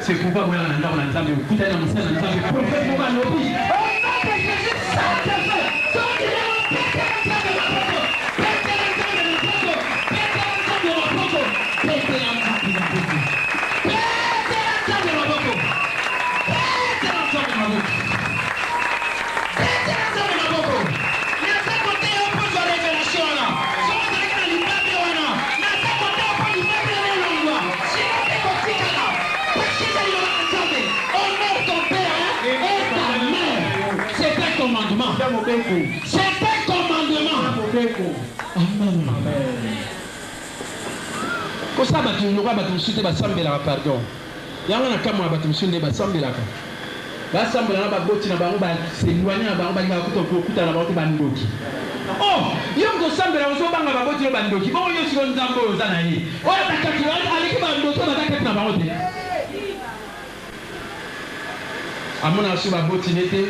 C'est pourquoi vous avez un écoutez dans le ciel, c'est un commandement. Amen. Comme ça, tu n'auras pas de souci, pardon. Il y a un camon à battre, monsieur, les samedi là. L'assemblée là, s'éloigner à Baroba, il va couper à la porte bandoki. Oh, il y a un samedi là, on s'en va à la bandoki. Bon, il y a sur un zambo, Zanaï. Oh, la carte, allez, qui va bandoki, on va attaquer la barote. À mon avis, ma botinette.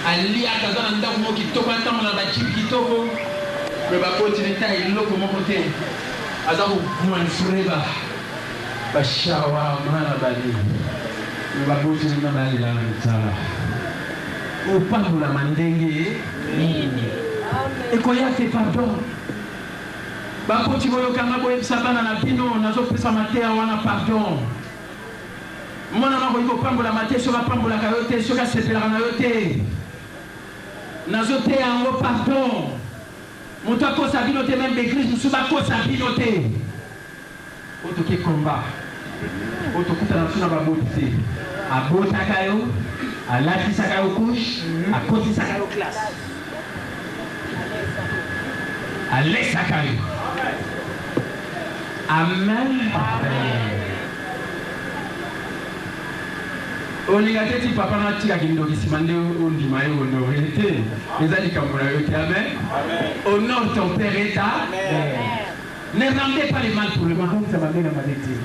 Ali akaza na ndako mo kitoko ntango na bachipi kitoko me bakoti neta iloko moko te aza ko mwansreba bashawa mara bali me bakoti na bali la ntala opambola mandenge nini ekoya te pardon bakoti boyokanga boyebisa bana na bino nazopesa mateya wana pardon mwana mako ikopambola mate soki apambolaka yo te soki asepelaka na yo te nazote yango pardon moto akosa bino te même l'église mosusu bakosa bino te otoke komba otokutana biso na baboti te abotaka yo alatisaka yo couche akotisaka yo classe alesaka yo amen. Olinga teti papa na tika kindoki simande ondima yo honoré te ezali kambo na yo te amen. Honore ton père et ta mère. Ne rendez pas les mal pour le mal. Ça va bien la maladie.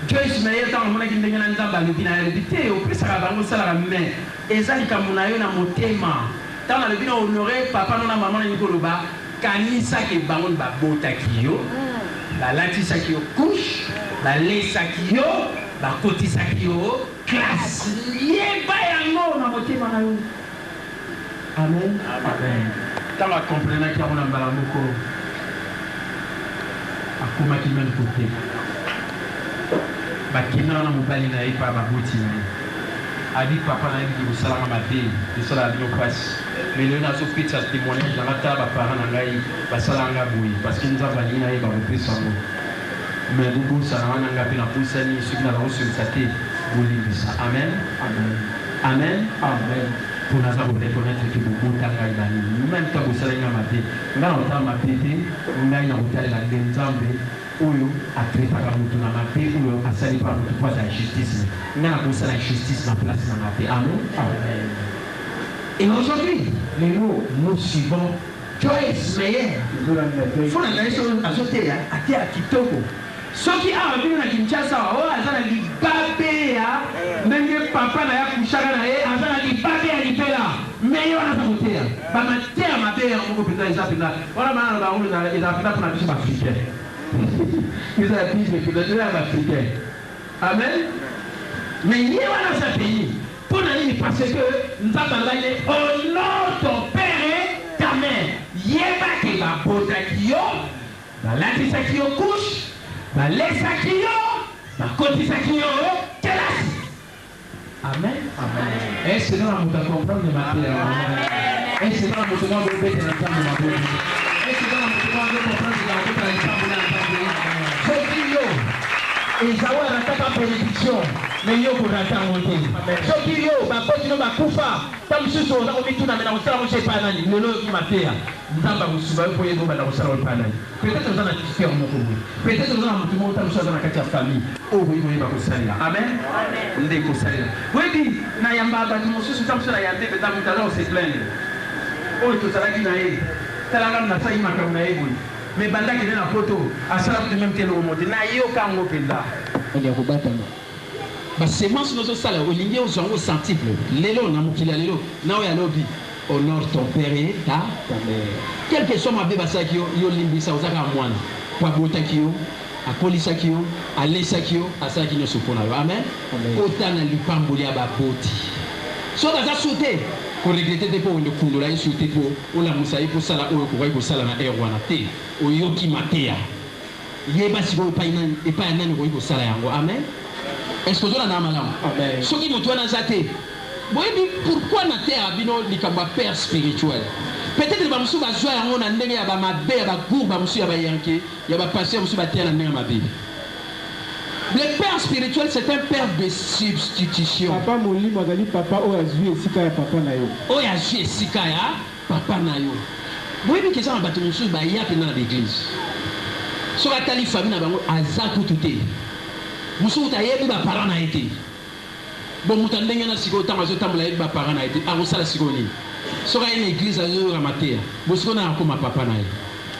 Joyce Meyer dans le monde qui ndenge na nzamba le bina le bité au plus ça va ngosala mais ezali kambo na yo na motema. Dans le bina honoré papa na maman na nikoloba kanisa ke bango ba botaki yo. La latisaki yo couche, la lesaki yo, ba kotisaki yo. Classe yeba yango na motema na yo. Amen. Amen. Tant la comprendre qu'il y a un mbala moko akoma ki même côté bakina na mobali na yepa baboti na abi papa na yebi kosala mabe kosala bino passe mais le nazo pizza témoignage na ta ba parents na ngai basala nga boui parce que nous avons dit na yeba kopesa ngo mais bubu sala na nga pe na pusani soki na ba osolisa te. Amen. Amen. Amen. Amen. Pour nous reconnaître que beaucoup d'engagements, même quand vous savez maté, nous avons maté, nous avons hôtel la Denzambe, où a créé par la mouton à maté, où a sali par notre poids de la justice. Nous avons la justice en place dans maté. Amen. Amen. Et aujourd'hui, nous suivons Joyce Meyer. Il faut la ajouter à terre Kitoko. Soki a venu na Kinshasa o azana libabe ya ndenge papa na ya kushaka na ye azana libabe ya lipela meyo na samotea ba matea mabe ya ngo pita izapina wala maana ba ngo na izapina kuna biso africain iza biso que de la africain amen mais ni wana sa pays pour nani parce que nzamba ngale honore ton père et ta mère yeba ke ba botaki yo ba latisa ki yo couche ba lesaki yo ba kotisaki yo kelas. Amen. Amen. Et c'est dans la moto comprendre ma terre. Et c'est dans la moto de bête dans la moto. Et c'est dans la moto de comprendre la moto dans la moto. Je dis yo ezawa nataka bénédiction mais yo kurata ngote soki yo bakoti no bakufa tamususu oza komituna mena kosala moshe epai nani lelo kimateya nzamba kosuba yo po yebo banda kosala oyo epai nani peut-être oza na diffère moko boye peut-être oza na motu moko tamusu aza na kati ya famille oyo boyi boyeba kosalela amen nde kosalela boyebi nayamba bato mosusu tamusu na yambe mpenza moto aza kose plaindre oyo tozalaki na ye talanga nasali makambo na ye boye mais bandaki nde na poto asala kutu meme te eloko mote nayoka yango mpenza ya kobatama basemence nozosala olingi ozwa yango centiple lelo na mokili ya lelo na oyo alobi honore ton père et ta mère quel que soit mabe basalaki yo yo limbisa ozaka mwana po abotaki yo akolisaki yo alesaki yo asalaki nyonso mpo na yo amen otana lipamboli ya baboti soki aza su te koregrete te mpo wende kundola ye su te mpo olamusa ye posala oyo okokai kosala na ere wana te oyoki mateya yeba sikoyo epai ya nani okoki kosala yango amen est-ce que ozolanda malamu soki moto wana aza te boyebi pourquoi na te ya bino likambo ya père spirituel peut-être bamosusu bazwa yango na ndenge ya bamabe ya bagour bamosusu ya bayanke ya bapaster mosusu bateya na ndenge ya mabe. Le père spirituel, c'est un père de substitution. Papa molimo azali papa oyo azwi esika ya papa na yo. Oyo azwi esika ya papa na yo. Boyebi keza na bato mosusu baya mpena na l'église. Soki atali famille na bango aza kutu te. Mosusu tayebi baparent na ye te. Bon moto ndenge na sikoyo ntango azotambola yebi baparent na ye te akosala sikoyo nini. Soki aye na église azoyoka mateya bosikoyo na akoma papa na ye.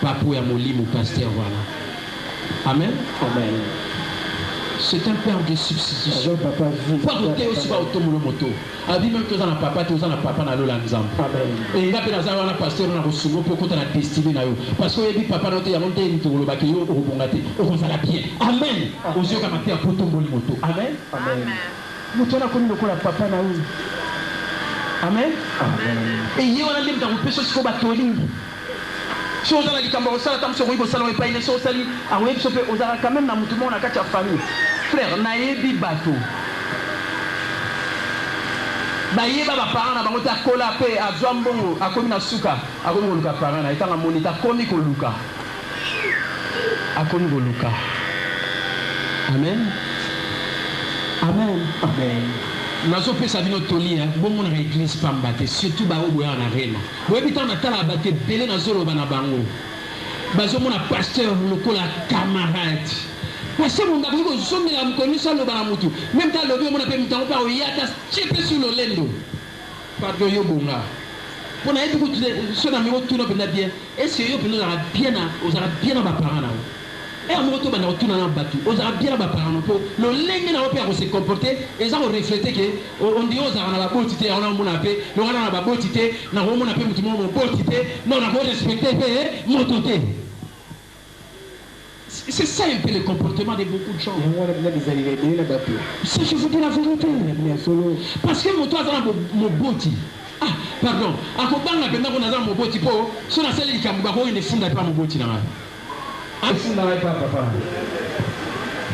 Papa ya molimo pasteur wana. Amen. Amen. C'est un père de substitution. Pas côté aussi pas automono moto. Abi même que dans la papa, tu as na papa na lola nzambe. Et il a bien dans la pasteur na bosumo pour côté la destinée na yo. Parce que yebi papa na te ya monte ni to lo ba ke yo obongate. O ça la bien. Amen. Ozio ka matia poto mboli moto. Amen. Amen. Moto na koni lokola papa na yo. Amen. Amen. Et yo na lim ta ko peso siko ba tolingi. Si on a dit que on a tam sori bo salon epai ne so sali a web so pe ozara quand même na mutu mo na kati ya famille frère na yebi bato ba yeba ba parents na bango ta kola pe azwa mbongo akomi na suka akomi koluka parents na etanga monita komi koluka akomi koluka amen amen amen. Nazo pesa bino toli bongo na église pamba te surtout ba oboya na rena boyebi tan na tala ba te belé na zolo bana bango bazo mona pasteur lokola camarade pasteur mon ngako ko somela mkoni salo bana mutu même ta lobi mona pe mutango pa oyata chepe sur le lendo pardon yo bonga pona ebi ko so na miko tuno pena bien est-ce que yo pena na bien na ozara bien na ba parents na et moi tout bana otuna na batu ozara bien ba parents po le lenge na opéra se comporter et ça refléter que on dit ozara na ba botité on a mona pe no na ba botité na ho mona pe mutu mo botité non na ko respecter pe mototé. C'est ça un peu le comportement de beaucoup de gens. Si je vous dis la vérité, parce que mon toit dans mon boti. Ah, pardon. À quoi bang la peine qu'on a dans mon boti po, sur la salle du Kambago, il ne fonde pas mon boti là. Ah, fonde pas papa.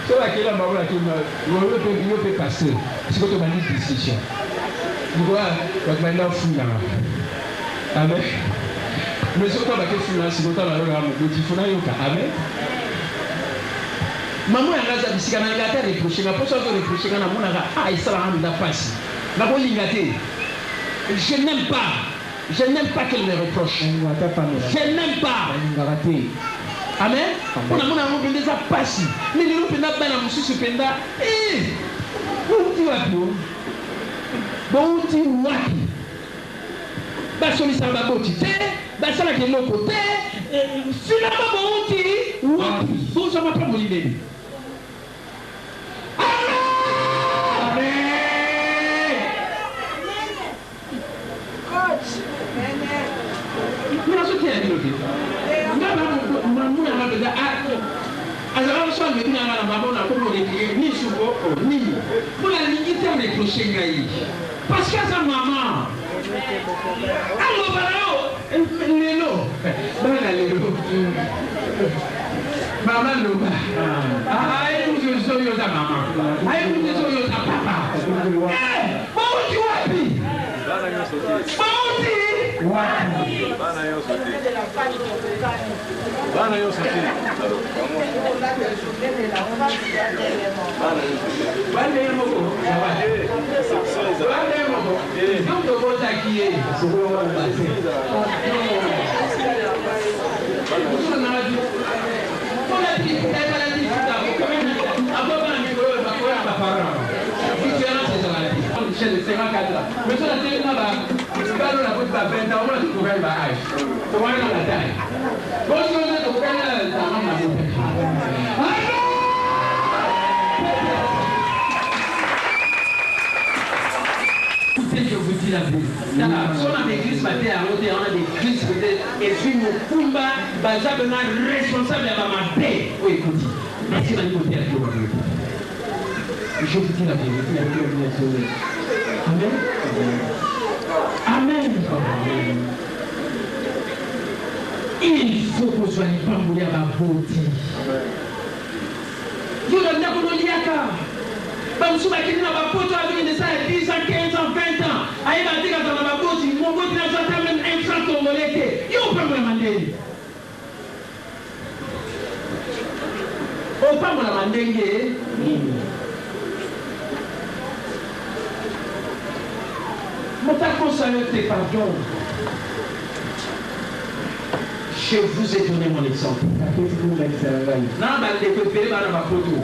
C'est là qu'il a marre là, il peut passer. C'est quoi ton manie décision. Vous voyez, votre manie fonde là. Amen. Mais surtout avec le fonde là, c'est autant la loi mon boti fonde là, amen. Maman a raza bisika na ngata reprocher na poso zo reprocher na mona ga ah isala handa pasi na ko lingate je n'aime pas qu'elle me reproche je n'aime pas amen ona mona mo pendeza pasi ni lelo penda bana mususu penda uti wapi uti wapi basoli sa baboti te basala ke loko te finalement uti wapi bo ça m'a pas molidé. Parce que sa maman, alors maman loba, je suis ta maman, je suis ta papa. Je vous dis la vérité. On a des crises matin à côté, on a des crises peut-être. Et puis mon combat, Bazab est responsable de ma paix. Oui, écoutez. Merci de côté à toi. Je vous dis la vérité. Amen. Amen. Il faut qu'on soit les femmes pour les beauté. Vous l'avez dit pour l'Iaka. Bamusuba kini na bapoto avec des ça 10 ans, 15 ans, 20 ans. Aïe va dire dans la bapoto, mon côté n'a pas même un franc congolais. Yo pas me mandé. O pas me mandé. Mon ta consacré tes pardon. Je vous ai donné mon exemple. Non, bah les préférés dans la bapoto.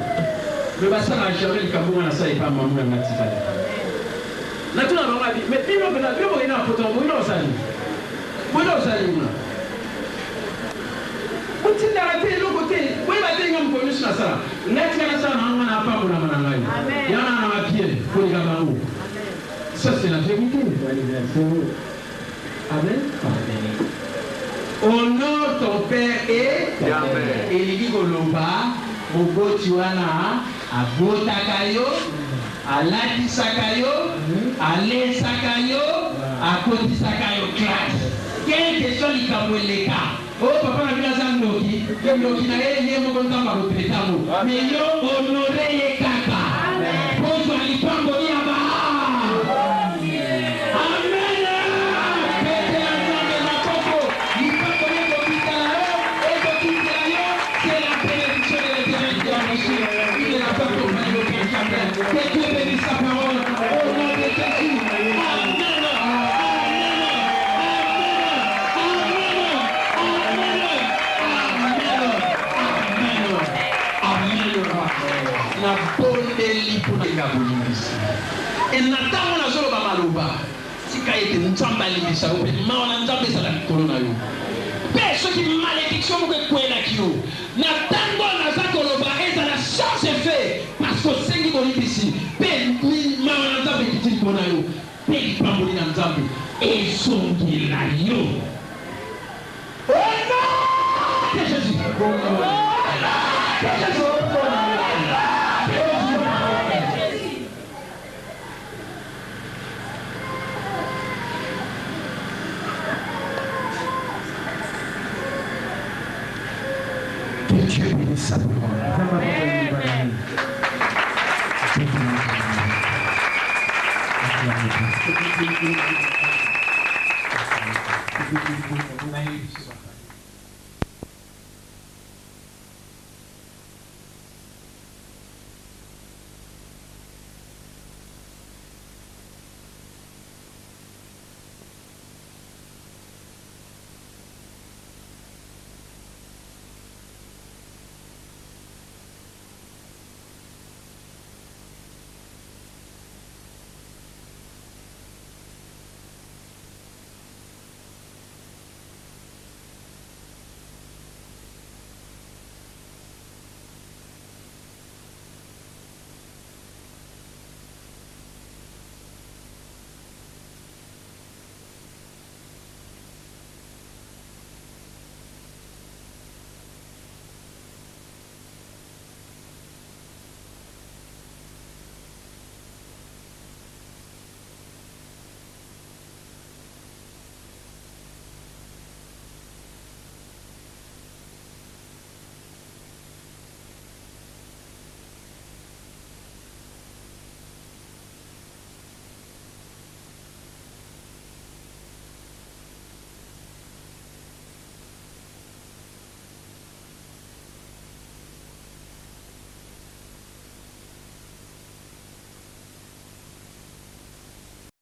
Le bassin a jamais le Cameroun à ça et pas maman à Matifali. Naturellement, mais il y a un poton, il y a un salut. Il y a un salut. On tient à rater l'autre côté. Oui, il va dire qu'on connaît ça. Naturellement, ça n'a pas pour la manangaï. Il y en a un pied pour les Cameroun. Ça, c'est la vérité. Amen. Honore ton père et il dit Golomba, Mogo Tiwana. Abotakayo, Alatisakayo, Alesakayo, Akotisakayo classe. Quelle question il a les cas? Oh, papa, la vie a Noki, comme Noki n'a rien de mon temps à l'hôpital. Mais yo, honoré les caca. Bonjour, il peut en donner à bas. Que Dieu bénisse sa parole au nom de Jésus. Amen. Na bondeli pour la bolibisi. Et natango na zolo ba maloba. Tika ete nzamba libisa ope maona nzambe sala corona yo. Peso qui malédiction mo ke kwela kiyo. Natango na za koloba eza la chance est fait parce que sengi bolibisi. Pe mi maona nzambe kitini kona yo. Pe pamboli na nzambe ezongi la yo. Oh non! Que Jésus. Dieu bénisse sa parole. Amen.